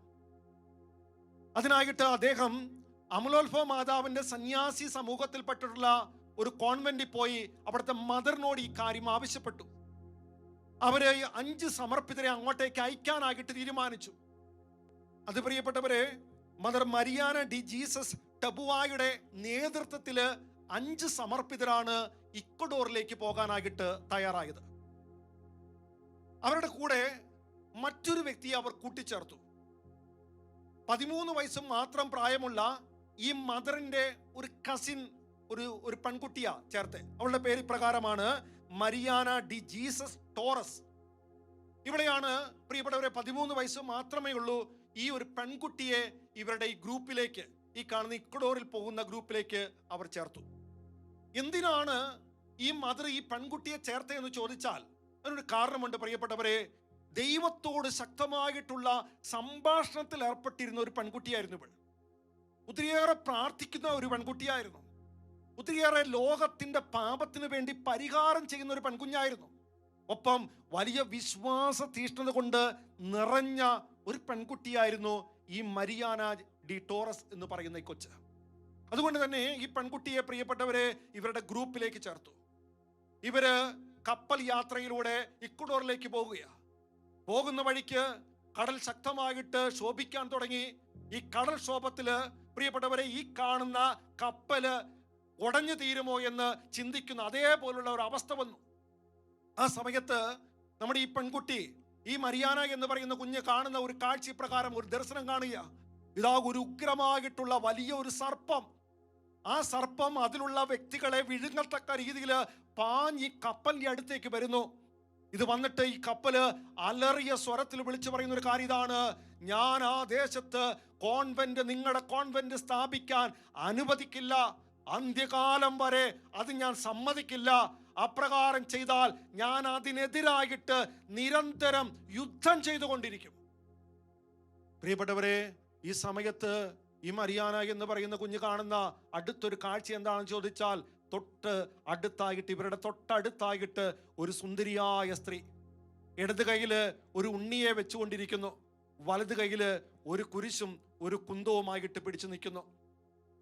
അതിനായിട്ട് അദ്ദേഹം അമലോത്ഭവ മാതാവിന്റെ സന്യാസി സമൂഹത്തിൽപ്പെട്ടിട്ടുള്ള ഒരു കോൺവെന്റിൽ പോയി അവിടുത്തെ മദറിനോട് ഈ കാര്യം ആവശ്യപ്പെട്ടു. അവര് 5 സമർപ്പിതരെ അങ്ങോട്ടേക്ക് അയക്കാനായിട്ട് തീരുമാനിച്ചു. അത് പ്രിയപ്പെട്ടവരെ, മദർ മരിയാന ഡി ജീസസ് ടബുവായുടെ നേതൃത്വത്തില് 5 സമർപ്പിതരാണ് ഇക്വഡോറിലേക്ക് പോകാനായിട്ട് തയ്യാറായത്. അവരുടെ കൂടെ മറ്റൊരു വ്യക്തിയെ അവർ കൂട്ടിച്ചേർത്തു. 13 വയസ്സ് മാത്രം പ്രായമുള്ള ഈ മദറിന്റെ ഒരു കസിൻ, ഒരു പെൺകുട്ടിയാ ചേർത്ത്. അവളുടെ പേര് പ്രകാരമാണ് മരിയാന ഡി ജീസസ് ടോറസ്. ഇവിടെയാണ് പ്രിയപ്പെട്ടവരെ 13 വയസ്സ് മാത്രമേ ഉള്ളൂ. ഈ ഒരു പെൺകുട്ടിയെ ഇവരുടെ ഈ ഗ്രൂപ്പിലേക്ക്, ഈ കാണുന്ന ഇക്വഡോറിൽ പോകുന്ന ഗ്രൂപ്പിലേക്ക് അവർ ചേർത്തു. എന്തിനാണ് ഈ മദർ ഈ പെൺകുട്ടിയെ ചേർത്തതെന്ന് ചോദിച്ചാൽ അതിനൊരു കാരണമുണ്ട്. പ്രിയപ്പെട്ടവരെ, ദൈവത്തോട് ശക്തമായിട്ടുള്ള സംഭാഷണത്തിൽ ഏർപ്പെട്ടിരുന്ന ഒരു പെൺകുട്ടിയായിരുന്നു ഇവൾ. ഒത്തിരിയേറെ പ്രാർത്ഥിക്കുന്ന ഒരു പെൺകുട്ടിയായിരുന്നു. ഒത്തിരിയേറെ ലോകത്തിന്റെ പാപത്തിന് വേണ്ടി പരിഹാരം ചെയ്യുന്ന ഒരു പെൺകുഞ്ഞായിരുന്നു. ഒപ്പം വലിയ വിശ്വാസ തീഷ്ണത കൊണ്ട് നിറഞ്ഞ ഒരു പെൺകുട്ടിയായിരുന്നു ഈ മരിയാന ഡി ടോറസ് എന്ന് പറയുന്ന ഈ കൊച്ച്. അതുകൊണ്ട് തന്നെ ഈ പെൺകുട്ടിയെ പ്രിയപ്പെട്ടവരെ ഇവരുടെ ഗ്രൂപ്പിലേക്ക് ചേർത്തു. ഇവര് കപ്പൽ യാത്രയിലൂടെ ഇക്വഡോറിലേക്ക് പോകുന്ന വഴിക്ക് കടൽ ശക്തമായിട്ട് ശോഭിക്കാൻ തുടങ്ങി. ഈ കടൽ ക്ഷോഭത്തില് പ്രിയപ്പെട്ടവരെ ഈ കാണുന്ന കപ്പല് ഉടഞ്ഞു തീരുമോ എന്ന് ചിന്തിക്കുന്ന അതേപോലുള്ള ഒരു അവസ്ഥ വന്നു. ആ സമയത്ത് നമ്മുടെ ഈ പെൺകുട്ടി, ഈ മരിയാന എന്ന് പറയുന്ന കുഞ്ഞ് കാണുന്ന ഒരു കാഴ്ച പ്രകാരം ഒരു ദർശനം കാണുക. ഇതാ ഒരു ഉഗ്രമായിട്ടുള്ള വലിയ ഒരു സർപ്പം. ആ സർപ്പം അതിലുള്ള വ്യക്തികളെ വിഴുങ്ങത്തക്ക രീതിയിൽ പാഞ്ഞ് കപ്പലിന്റെ അടുത്തേക്ക് വരുന്നു. ഇത് വന്നിട്ട് ഈ കപ്പല് അലറിയ സ്വരത്തിൽ വിളിച്ചു പറയുന്ന ഒരു കാര്യം ഇതാണ്: ഞാൻ ആ ദേശത്ത് കോൺവെന്റ്, നിങ്ങളുടെ കോൺവെന്റ് സ്ഥാപിക്കാൻ അനുവദിക്കില്ല. അന്ത്യകാലം വരെ അത് ഞാൻ സമ്മതിക്കില്ല. അപ്രകാരം ചെയ്താൽ ഞാൻ അതിനെതിരായിട്ട് നിരന്തരം യുദ്ധം ചെയ്തുകൊണ്ടിരിക്കും. പ്രിയപ്പെട്ടവരെ, ഈ സമയത്ത് ഈ മരിയാന എന്ന് പറയുന്ന കുഞ്ഞ് കാണുന്ന അടുത്തൊരു കാഴ്ച എന്താണെന്ന് ചോദിച്ചാൽ, തൊട്ട് അടുത്തായിട്ട്, ഇവരുടെ തൊട്ടടുത്തായിട്ട് ഒരു സുന്ദരിയായ സ്ത്രീ ഇടത് കയ്യില് ഒരു ഉണ്ണിയെ വെച്ചുകൊണ്ടിരിക്കുന്നു, വലത് കയ്യില് ഒരു കുരിശും ഒരു കുന്തവുമായിട്ട് പിടിച്ചു നിൽക്കുന്നു.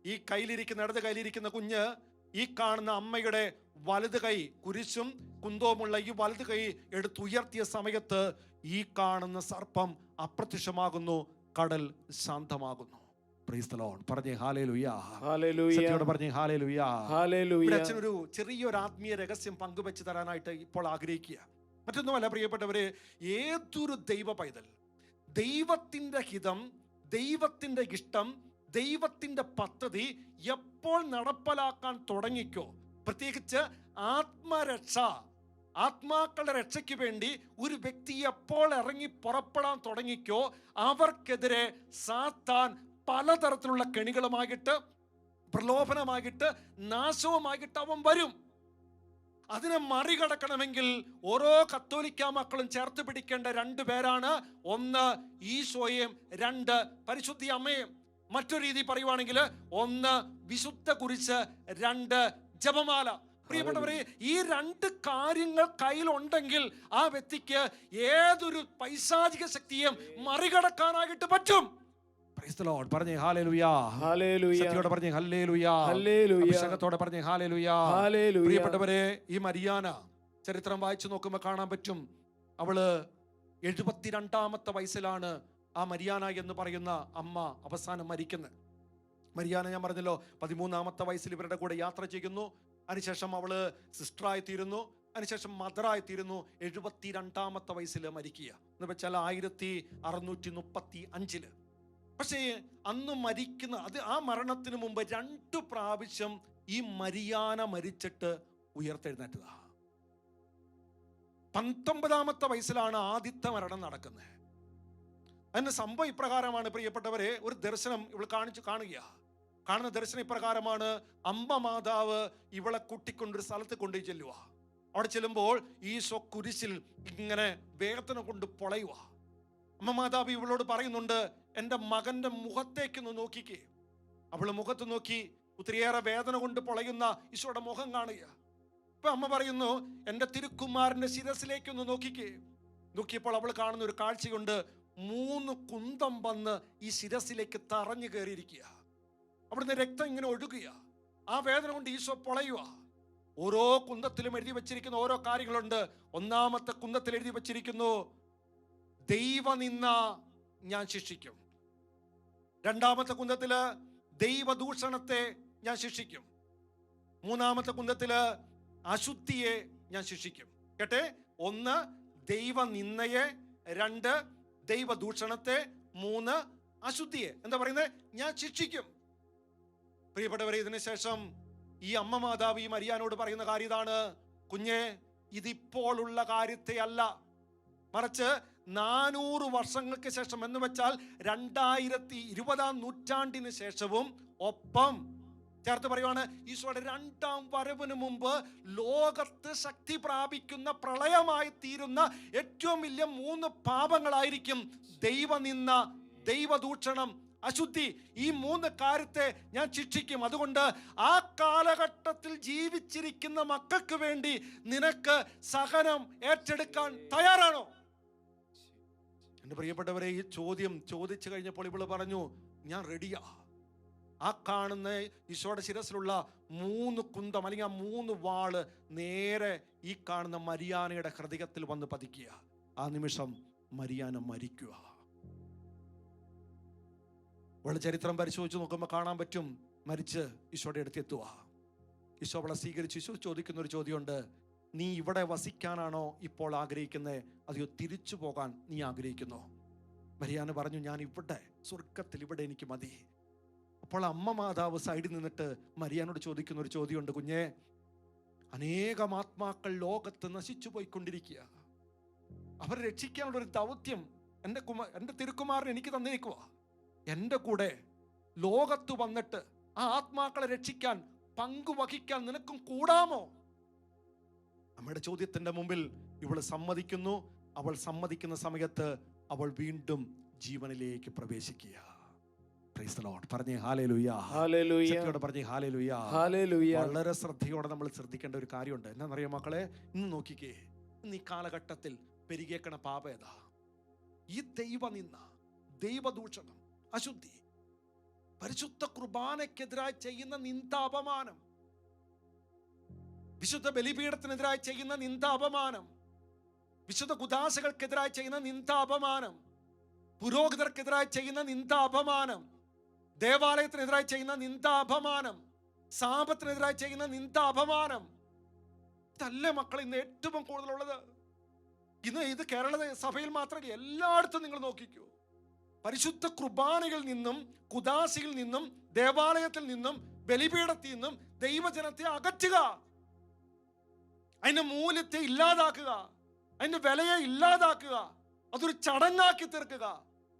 ഈ ഇടത് കയ്യിലിരിക്കുന്ന കുഞ്ഞ് ഈ കാണുന്ന അമ്മയുടെ വലത് കൈ, കുരിശും കുന്തവുമുള്ള ഈ വലത് കൈ എടുത്തുയർത്തിയ സമയത്ത് ഈ കാണുന്ന സർപ്പം അപ്രത്യക്ഷമാകുന്നു, കടൽ ശാന്തമാകുന്നു. Praise the lord. പറഞ്ഞേ ഹല്ലേലൂയ. സത്യത്തോടെ പറഞ്ഞേ ഹല്ലേലൂയ. അച്ഛനൊരു ചെറിയൊരു ആത്മീയ രഹസ്യം പങ്കുവെച്ച് തരാനായിട്ട് ഇപ്പോൾ ആഗ്രഹിക്കുക. മറ്റൊന്നുമല്ല പ്രിയപ്പെട്ടവരെ, ഏതൊരു ദൈവ പൈതൽ ദൈവത്തിന്റെ ഹിതം, ദൈവത്തിന്റെ ഇഷ്ടം, ദൈവത്തിന്റെ പദ്ധതി എപ്പോൾ നടപ്പിലാക്കാൻ തുടങ്ങിക്കോ, പ്രത്യേകിച്ച് ആത്മരക്ഷ, ആത്മാക്കളുടെ രക്ഷയ്ക്ക് വേണ്ടി ഒരു വ്യക്തി എപ്പോൾ ഇറങ്ങി പുറപ്പെടാൻ തുടങ്ങിക്കോ, അവർക്കെതിരെ സാത്താൻ പലതരത്തിലുള്ള കെണികളുമായിട്ട്, പ്രലോഭനമായിട്ട്, നാശവുമായിട്ട് അവൻ വരും. അതിനെ മറികടക്കണമെങ്കിൽ ഓരോ കത്തോലിക്ക മക്കളും ചേർത്ത് പിടിക്കേണ്ട 2 പേരാണ്. ഒന്ന് ഈശോയും, 2 പരിശുദ്ധി അമ്മയും. മറ്റൊരു രീതി പറയുവാണെങ്കിൽ 1 വിശുദ്ധ കുരിശ്, 2 ജപമാല. പ്രിയപ്പെട്ടവരെ, ഈ 2 കാര്യങ്ങൾ കയ്യിലുണ്ടെങ്കിൽ ആ വ്യക്തിക്ക് ഏതൊരു പൈശാചിക ശക്തിയും മറികടക്കാനായിട്ട് പറ്റും. Price the lord. പറഞ്ഞേ ഹല്ലേലൂയ. സത്യത്തോടെ പറഞ്ഞേ ഹല്ലേലൂയ. അഭിഷേകത്തോടെ പറഞ്ഞേ ഹല്ലേലൂയ. പ്രിയപ്പെട്ടവരെ, ഈ മരിയാന ചരിത്രം വായിച്ചു നോക്കുമ്പോൾ കാണാൻ പറ്റും, അവള് 72ാമത്തെ വയസ്സിലാണ് ആ മരിയാന എന്ന് പറയുന്ന അമ്മ അവസാനം മരിക്കുന്നത്. മരിയാന, ഞാൻ പറഞ്ഞല്ലോ, 13ാമത്തെ വയസ്സിൽ ഇവരുടെ കൂടെ യാത്ര ചെയ്യുന്നു. അതിനുശേഷം അവള് സിസ്റ്ററായി തീരുന്നു. അതിനുശേഷം മദറായി തീരുന്നു. 72ാമത്തെ വയസ്സിൽ മരിക്കുക എന്ന് വെച്ചാൽ 1635. പക്ഷേ അന്ന് മരിക്കുന്ന ആ മരണത്തിന് മുമ്പ് 2 പ്രാവശ്യം ഈ മരിയാന മരിച്ചിട്ട് ഉയർത്തെഴുന്നേറ്റതാ. 19ാമത്തെ വയസ്സിലാണ് ആദ്യത്തെ മരണം നടക്കുന്നത്. അതിന് സംഭവം ഇപ്രകാരമാണ് പ്രിയപ്പെട്ടവരെ. ഒരു ദർശനം ഇവൾ കാണുന്ന ദർശനം ഇപ്രകാരമാണ്: അമ്മ മാതാവ് ഇവളെ കൂട്ടിക്കൊണ്ടൊരു സ്ഥലത്ത് കൊണ്ടു ചെല്ലുക. അവിടെ ചെല്ലുമ്പോൾ ഈശോ കുരിശിൽ ഇങ്ങനെ വേദന കൊണ്ട് പൊളയുക. അമ്മ മാതാവ് ഇവളോട് പറയുന്നുണ്ട്, എൻ്റെ മകന്റെ മുഖത്തേക്കൊന്ന് നോക്കിക്കേ. അവള് മുഖത്ത് നോക്കി, ഒത്തിരിയേറെ വേദന കൊണ്ട് പൊളയുന്ന ഈശോയുടെ മുഖം കാണുക. ഇപ്പൊ അമ്മ പറയുന്നു, എൻ്റെ തിരുക്കുമാരന്റെ ശിരസിലേക്കൊന്ന് നോക്കിക്കേ. നോക്കിയപ്പോൾ അവൾ കാണുന്ന ഒരു കാഴ്ചയുണ്ട്. 3 കുന്തം വന്ന് ഈ ശിരസിലേക്ക് തറഞ്ഞു കയറിയിരിക്കുക. അവിടുന്ന് രക്തം ഇങ്ങനെ ഒഴുകുക. ആ വേദന കൊണ്ട് ഈശോ പൊളയുക. ഓരോ കുന്തത്തിലും എഴുതി വെച്ചിരിക്കുന്ന ഓരോ കാര്യങ്ങളുണ്ട്. 1ാമത്തെ കുന്തത്തിൽ എഴുതി വെച്ചിരിക്കുന്നു, ദൈവനിന്ദ ഞാൻ ശിക്ഷിക്കും. 2ാമത്തെ കുന്തത്തില് ദൈവദൂഷണത്തെ ഞാൻ ശിക്ഷിക്കും. 3ാമത്തെ കുന്തത്തില് അശുദ്ധിയെ ഞാൻ ശിക്ഷിക്കും. കേട്ടെ, 1 ദൈവനിന്ദയെ, 2 ദൈവദൂഷണത്തെ, 3 അശുദ്ധിയെ എന്താ പറയുന്നത്, ഞാൻ ശിക്ഷിക്കും. പ്രിയപ്പെട്ടവരെ, ഇതിനുശേഷം ഈ അമ്മ മാതാവ് ഈ മരിയാനോട് പറയുന്ന കാര്യം ഇതാണ്: കുഞ്ഞെ, ഇതിപ്പോഴുള്ള കാര്യത്തെ അല്ല, മറിച്ച് 400 വർഷങ്ങൾക്ക് ശേഷം, എന്ന് വെച്ചാൽ 2020-ാം നൂറ്റാണ്ടിന് ശേഷവും, ഒപ്പം ചേർത്ത് പറയുവാണ്, ഈശോയുടെ 2ാം വരവിന് മുമ്പ് ലോകത്ത് ശക്തി പ്രാപിക്കുന്ന, പ്രളയമായി തീരുന്ന ഏറ്റവും വലിയ 3 പാപങ്ങളായിരിക്കും ദൈവനിന്ദ, ദൈവദൂഷണം, അശുദ്ധി. ഈ 3 കാര്യത്തെ ഞാൻ ശിക്ഷിക്കും. അതുകൊണ്ട് ആ കാലഘട്ടത്തിൽ ജീവിച്ചിരിക്കുന്ന മക്കൾക്ക് വേണ്ടി നിനക്ക് സഹനം ഏറ്റെടുക്കാൻ തയ്യാറാണോ? എൻ്റെ പ്രിയപ്പെട്ടവരെ, ഈ ചോദ്യം ചോദിച്ചു കഴിഞ്ഞപ്പോൾ ഇവള് പറഞ്ഞു, ഞാൻ റെഡിയാ. ആ കാണുന്ന ഈശോയുടെ ശിരസിലുള്ള 3 കുന്തം, അല്ലെങ്കിൽ ആ 3 വാള് നേരെ ഈ കാണുന്ന മരിയാനയുടെ ഹൃദയത്തിൽ വന്ന് പതിക്കുക. ആ നിമിഷം മരിയാന മരിക്കുക. അവളുടെ ചരിത്രം പരിശോധിച്ച് നോക്കുമ്പോൾ കാണാൻ പറ്റും, മരിച്ച് ഈശോയുടെ അടുത്ത് എത്തുക. ഈശോ അവളെ സ്വീകരിച്ച് ഈശോ ചോദിക്കുന്ന ഒരു ചോദ്യമുണ്ട്, നീ ഇവിടെ വസിക്കാനാണോ ഇപ്പോൾ ആഗ്രഹിക്കുന്നത്, അതെയോ തിരിച്ചു പോകാൻ നീ ആഗ്രഹിക്കുന്നോ? മരിയാന് പറഞ്ഞു, ഞാൻ ഇവിടെ, സ്വർഗത്തിൽ ഇവിടെ എനിക്ക് മതി. അപ്പോൾ അമ്മ മാതാവ് സൈഡിൽ നിന്നിട്ട് മരിയാനോട് ചോദിക്കുന്ന ഒരു ചോദ്യമുണ്ട്. കുഞ്ഞെ, അനേകം ആത്മാക്കൾ ലോകത്ത് നശിച്ചു പോയിക്കൊണ്ടിരിക്കുക. അവരെ രക്ഷിക്കാനുള്ള ഒരു ദൗത്യം എൻ്റെ തിരുക്കുമാരൻ എനിക്ക് തന്നിരിക്കുക. എൻ്റെ കൂടെ ലോകത്ത് വന്നിട്ട് ആ ആത്മാക്കളെ രക്ഷിക്കാൻ പങ്കുവഹിക്കാൻ നിനക്കും കൂടാമോ? അമ്മയുടെ ചോദ്യത്തിന്റെ മുമ്പിൽ ഇവൾ സമ്മതിക്കുന്നു. അവൾ സമ്മതിക്കുന്ന സമയത്ത് അവൾ വീണ്ടും ജീവനിലേക്ക് പ്രവേശിക്കുക. Price the lord. പറഞ്ഞേ ഹല്ലേലൂയ. ഹല്ലേലൂയ. ശക്തിയോടെ പറഞ്ഞേ ഹല്ലേലൂയ. ഹല്ലേലൂയ. വളരെ ശ്രദ്ധയോടെ നമ്മൾ ശ്രദ്ധിക്കേണ്ട ഒരു കാര്യമുണ്ട്. എന്താണെന്നറിയോ മക്കളെ? ഇന്ന് നോക്കിക്കേ, ഇന്ന് ഈ കാലഘട്ടത്തിൽ പെരുകേക്കണ പാപം ഏതാ? ഈ ദൈവനിന്ദ, ദൈവദൂഷണം, അശുദ്ധി, പരിശുദ്ധ കുർബാനയ്ക്കെതിരായി ചെയ്യുന്ന നിന്ദ, അപമാനം, വിശുദ്ധ ബലിപീഠത്തിനെതിരായി ചെയ്യുന്ന നിന്ദ, അപമാനം, വിശുദ്ധ കുദാശകൾക്കെതിരായി ചെയ്യുന്ന നിന്ദ, അപമാനം, പുരോഹിതർക്കെതിരായി ചെയ്യുന്ന നിന്ദ, അപമാനം, ദേവാലയത്തിനെതിരായി ചെയ്യുന്ന നിന്ദ, അപമാനം, സാപത്തിനെതിരായി ചെയ്യുന്ന നിന്ദ, അപമാനം. ഇതല്ലേ മക്കൾ ഇന്ന് ഏറ്റവും കൂടുതലുള്ളത്? ഇന്ന് ഇത് കേരള സഭയിൽ മാത്രമല്ല, എല്ലായിടത്തും നിങ്ങൾ നോക്കിക്കൂ. പരിശുദ്ധ കുർബാനയിൽ നിന്നും, കുദാശയിൽ നിന്നും, ദേവാലയത്തിൽ നിന്നും, ബലിപീഠത്തിൽ നിന്നും ദൈവജനത്തെ അകറ്റുക, അതിന്റെ മൂല്യത്തെ ഇല്ലാതാക്കുക, അതിന്റെ വിലയെ ഇല്ലാതാക്കുക, അതൊരു ചടങ്ങാക്കി തീർക്കുക,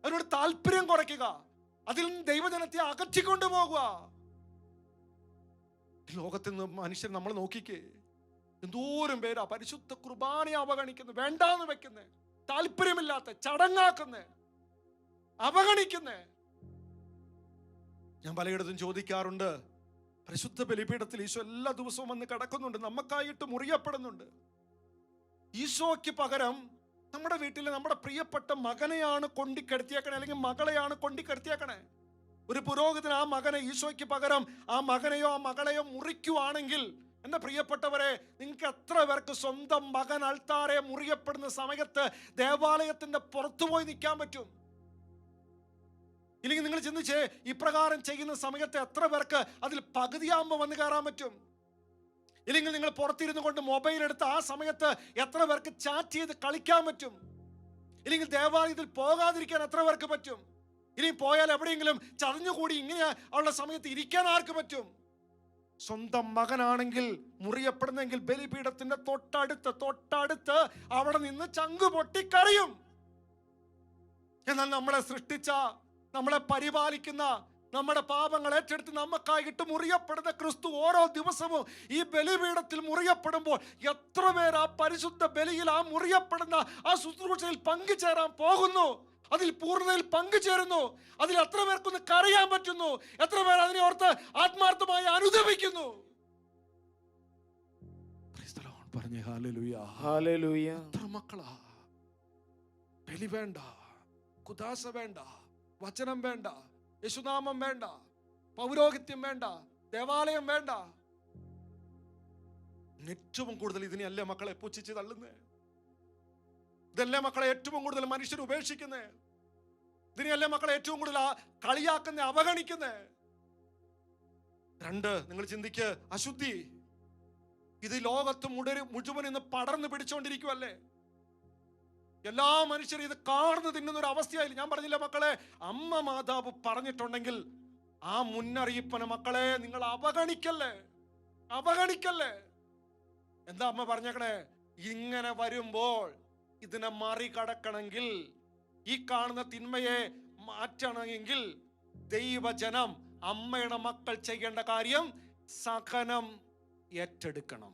അതിനോട് താല്പര്യം കുറയ്ക്കുക, അതിൽ നിന്ന് ദൈവജനത്തെ അകറ്റിക്കൊണ്ടു പോകുക. ലോകത്തിൽ നിന്ന് മനുഷ്യർ നമ്മൾ നോക്കിക്കേ, എന്തോരം പേരാ പരിശുദ്ധ കുർബാനയെ അവഗണിക്കുന്നത്, വേണ്ടാന്ന് വെക്കുന്നത്, താല്പര്യമില്ലാത്ത, ചടങ്ങാക്കുന്നത്, അവഗണിക്കുന്നത്. ഞാൻ പലയിടത്തും ചോദിക്കാറുണ്ട്, പരിശുദ്ധ ബലിപീഠത്തിൽ ഈശോ എല്ലാ ദിവസവും വന്ന് കിടക്കുന്നുണ്ട്, നമുക്കായിട്ട് മുറിയപ്പെടുന്നുണ്ട്. ഈശോയ്ക്ക് പകരം നമ്മുടെ വീട്ടിലെ നമ്മുടെ പ്രിയപ്പെട്ട മകനെയാണ് കൊണ്ടിക്കെടുത്തിയേക്കണേ, അല്ലെങ്കിൽ മകളെയാണ് കൊണ്ടിക്കെടുത്തിയേക്കണേ. ഒരു പുരോഹിതൻ ആ മകനെ, ഈശോയ്ക്ക് പകരം ആ മകനെയോ ആ മകളെയോ മുറിക്കുവാണെങ്കിൽ, എൻ്റെ പ്രിയപ്പെട്ടവരെ, നിങ്ങൾക്ക് എത്ര പേർക്ക് സ്വന്തം മകൻ അൾത്താരെ മുറിയപ്പെടുന്ന സമയത്ത് ദേവാലയത്തിന്റെ പുറത്തുപോയി നിൽക്കാൻ പറ്റും? ഇല്ലെങ്കിൽ നിങ്ങൾ ചിന്തിച്ചേ, ഇപ്രകാരം ചെയ്യുന്ന സമയത്ത് എത്ര പേർക്ക് അതിൽ പകുതിയാകുമ്പോൾ വന്ന് കയറാൻ പറ്റും? ഇല്ലെങ്കിൽ നിങ്ങൾ പുറത്തിരുന്നു കൊണ്ട് മൊബൈൽ എടുത്ത് ആ സമയത്ത് എത്ര പേർക്ക് ചാറ്റ് ചെയ്ത് കളിക്കാൻ പറ്റും? ഇല്ലെങ്കിൽ ദേവാലയത്തിൽ പോകാതിരിക്കാൻ എത്ര പേർക്ക് പറ്റും? ഇനി പോയാൽ എവിടെയെങ്കിലും ചതഞ്ഞുകൂടി ഇങ്ങനെ ഉള്ള സമയത്ത് ഇരിക്കാൻ ആർക്ക് പറ്റും? സ്വന്തം മകനാണെങ്കിൽ മുറിയപ്പെടുന്നെങ്കിൽ ബലിപീഠത്തിന്റെ തൊട്ടടുത്ത് അവിടെ നിന്ന് ചങ്കു പൊട്ടിക്കറിയും. എന്നാൽ നമ്മളെ സൃഷ്ടിച്ച, നമ്മളെ പരിപാലിക്കുന്ന, നമ്മുടെ പാപങ്ങൾ ഏറ്റെടുത്ത് നമുക്കായിട്ട് മുറിയപ്പെടുന്ന ക്രിസ്തു ഓരോ ദിവസവും ഈ ബലിപീഠത്തിൽ മുറിയപ്പെടുമ്പോൾ എത്ര പേർ ആ പരിശുദ്ധ ബലിയിൽ, ആ മുറിയപ്പെടുന്ന ആ ശുശ്രൂഷയിൽ പങ്കുചേരാൻ പോകുന്നു, അതിൽ പൂർണ്ണതയിൽ പങ്കുചേരുന്നു? അതിൽ എത്ര പേർക്കൊന്ന് കരയാൻ പറ്റുന്നു? എത്ര പേർ അതിനെ ഓർത്ത് ആത്മാർത്ഥമായി അനുദപിക്കുന്നു? പറഞ്ഞേ ഹല്ലേലൂയ. ഹല്ലേലൂയ. എത്ര മക്കളാ ബലി വേണ്ട, കുദാശ വേണ്ട, വചനം വേണ്ട, യേശുനാമം വേണ്ട, പൗരോഹിത്യം വേണ്ട, ദേവാലയം വേണ്ട. ഏറ്റവും കൂടുതൽ ഇതിനെയല്ലേ മക്കളെ പുച്ഛിച്ച് തള്ളുന്നേ? ഇതല്ലേ മക്കളെ ഏറ്റവും കൂടുതൽ മനുഷ്യർ ഉപേക്ഷിക്കുന്നേ? ഇതിനെയല്ലേ മക്കളെ ഏറ്റവും കൂടുതൽ കളിയാക്കുന്നേ, അവഗണിക്കുന്നേ? രണ്ട്, നിങ്ങൾ ചിന്തിക്ക്, അശുദ്ധി. ഇത് ലോകത്ത് മുഴുവൻ ഇന്ന് പടർന്നു പിടിച്ചുകൊണ്ടിരിക്കുവല്ലേ? എല്ലാ മനുഷ്യരും ഇത് കാർന്ന് തിന്നുന്ന ഒരു അവസ്ഥയായില്ല. ഞാൻ പറഞ്ഞില്ല മക്കളെ, അമ്മ മാതാവ് പറഞ്ഞിട്ടുണ്ടെങ്കിൽ ആ മുന്നറിയിപ്പനെ മക്കളെ നിങ്ങൾ അവഗണിക്കല്ലേ, അവഗണിക്കല്ലേ. എന്താ അമ്മ പറഞ്ഞേക്കണേ? ഇങ്ങനെ വരുമ്പോൾ ഇതിനെ മറികടക്കണമെങ്കിൽ, ഈ കാണുന്ന തിന്മയെ മാറ്റണമെങ്കിൽ ദൈവജനം, അമ്മയുടെ മക്കൾ ചെയ്യേണ്ട കാര്യം സഹനം ഏറ്റെടുക്കണം.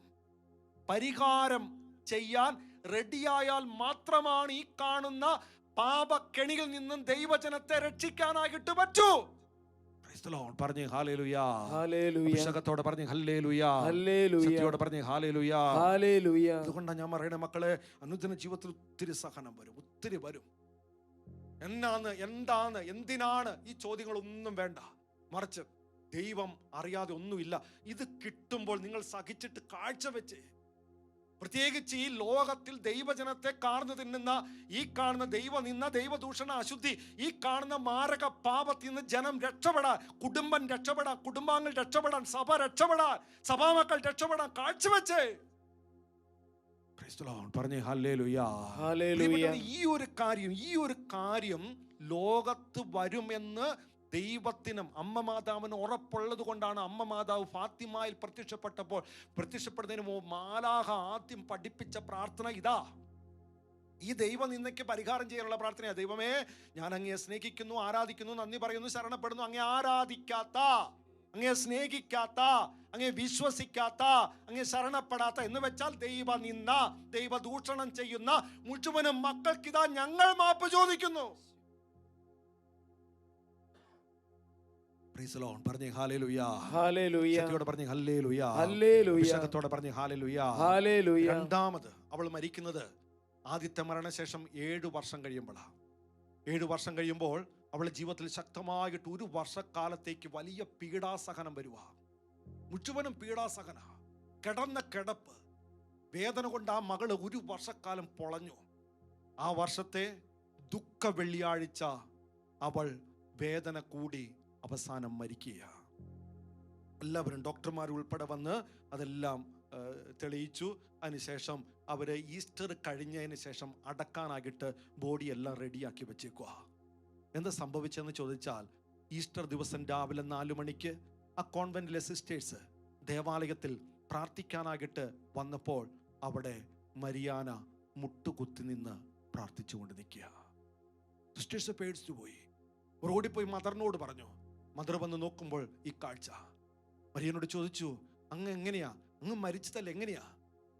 പരിഹാരം ചെയ്യാൻ റെഡിയായാൽ മാത്രമാണ് ഈ കാണുന്ന പാപക്കെണിയിൽ നിന്നും ദൈവജനത്തെ രക്ഷിക്കാനായിട്ട് പറ്റൂ. പറഞ്ഞേ ഹല്ലേലൂയ. അഭിഷേകത്തോടെ പറഞ്ഞേ ഹല്ലേലൂയ. ശക്തിയോടെ പറഞ്ഞേ ഹല്ലേലൂയ. അതുകൊണ്ടാണ് ഞാൻ പറയണേ മക്കളെ, അനുദിന ജീവിതത്തിൽ ഒത്തിരി സഹനം വരും, ഒത്തിരി വരും. എന്താണ് എന്തിനാണ് ഈ ചോദ്യങ്ങളൊന്നും വേണ്ട. മറിച്ച് ദൈവം അറിയാതെ ഒന്നുമില്ല. ഇത് കിട്ടുമ്പോൾ നിങ്ങൾ സഹിച്ചിട്ട് കാഴ്ചവെച്ച്, പ്രത്യേകിച്ച് ഈ ലോകത്തിൽ ദൈവജനത്തെ കാർന്നു തിന്നുന്ന, ഈ കാണുന്ന ദൈവനിന്ദ, ദൈവദൂഷണ, അശുദ്ധി, ഈ കാണുന്ന മാരക പാപത്തിൽ നിന്ന് ജനം രക്ഷപ്പെടാൻ, കുടുംബം രക്ഷപ്പെടാൻ, കുടുംബാംഗങ്ങൾ രക്ഷപ്പെടാൻ, സഭ രക്ഷപ്പെടാൻ, സഭാമക്കൾ രക്ഷപ്പെടാൻ കാഴ്ചവെച്ച് Praise the Lord. പറഞ്ഞേ ഹല്ലേലൂയ. ഹല്ലേലൂയ. ഈ ഒരു കാര്യം ലോകത്ത് വരുമെന്ന് ദൈവത്തിനും അമ്മ മാതാവിന് ഉറപ്പുള്ളത് കൊണ്ടാണ് അമ്മ മാതാവ് ഫാത്തിമയിൽ പ്രത്യക്ഷപ്പെടുന്നതിന് മാലാഖ ആദ്യം പഠിപ്പിച്ച പ്രാർത്ഥന ഇതാ. ഈ ദൈവ നിന്നയ്ക്ക് പരിഹാരം ചെയ്യാനുള്ള പ്രാർത്ഥനയാണ്. ദൈവമേ, ഞാൻ അങ്ങയെ സ്നേഹിക്കുന്നു, ആരാധിക്കുന്നു, നന്ദി പറയുന്നു, ശരണപ്പെടുന്നു. അങ്ങയെ ആരാധിക്കാത്ത, അങ്ങയെ സ്നേഹിക്കാത്ത, അങ്ങയെ വിശ്വസിക്കാത്ത, അങ്ങയെ ശരണപ്പെടാത്ത എന്ന് വെച്ചാൽ ദൈവ നിന്ന, ദൈവ ദൂഷണം ചെയ്യുന്ന മുഴുവനും മക്കൾക്കിതാ ഞങ്ങൾ മാപ്പ് ചോദിക്കുന്നു. Praise the Lord. പറഞ്ഞേ ഹല്ലേലൂയ. ഹല്ലേലൂയ. ശക്തിയോടെ പറഞ്ഞേ ഹല്ലേലൂയ. ഹല്ലേലൂയ. ശക്തിയോടെ പറഞ്ഞേ ഹല്ലേലൂയ. ഹല്ലേലൂയ. രണ്ടാമത് അവൾ മരിക്കുന്നത് ആദ്യത്തെ മരണശേഷം 7 വർഷം കഴിയുമ്പോഴാണ്. 7 വർഷം കഴിയുമ്പോൾ അവളുടെ ജീവിതത്തിൽ ശക്തമായിട്ട് 1 വർഷക്കാലത്തേക്ക് വലിയ പീഡാസഹനം വരുക. മുഴുവനും പീഡാസഹന, കിടന്ന കിടപ്പ്, വേദന കൊണ്ട് ആ മകള് 1 വർഷക്കാലം പൊളഞ്ഞു. ആ വർഷത്തെ ദുഃഖ വെള്ളിയാഴ്ച അവൾ വേദന കൂടി അവസാനം മരിക്കുക. എല്ലാവരും ഡോക്ടർമാർ ഉൾപ്പെടെ വന്ന് അതെല്ലാം തെളിയിച്ചു. അതിനുശേഷം അവര് ഈസ്റ്റർ കഴിഞ്ഞതിന് ശേഷം അടക്കാനായിട്ട് ബോഡി എല്ലാം റെഡിയാക്കി വെച്ചേക്കുക. എന്താ സംഭവിച്ചതെന്ന് ചോദിച്ചാൽ, ഈസ്റ്റർ ദിവസം രാവിലെ 4 മണിക്ക് ആ കോൺവെന്റിലെ സിസ്റ്റേഴ്സ് ദേവാലയത്തിൽ പ്രാർത്ഥിക്കാനായിട്ട് വന്നപ്പോൾ അവിടെ മരിയാന മുട്ടുകുത്തി നിന്ന് പ്രാർത്ഥിച്ചുകൊണ്ട് നിൽക്കുക. സിസ്റ്റേഴ്സ് പേടിച്ചു പോയി. ഓടിപ്പോയി മദറിനോട് പറഞ്ഞു. മദർ വന്ന് നോക്കുമ്പോൾ ഈ കാഴ്ച. മരിയനോട് ചോദിച്ചു, അങ്ങ് എങ്ങനെയാ, അങ്ങ് മരിച്ചതല്ല, എങ്ങനെയാ?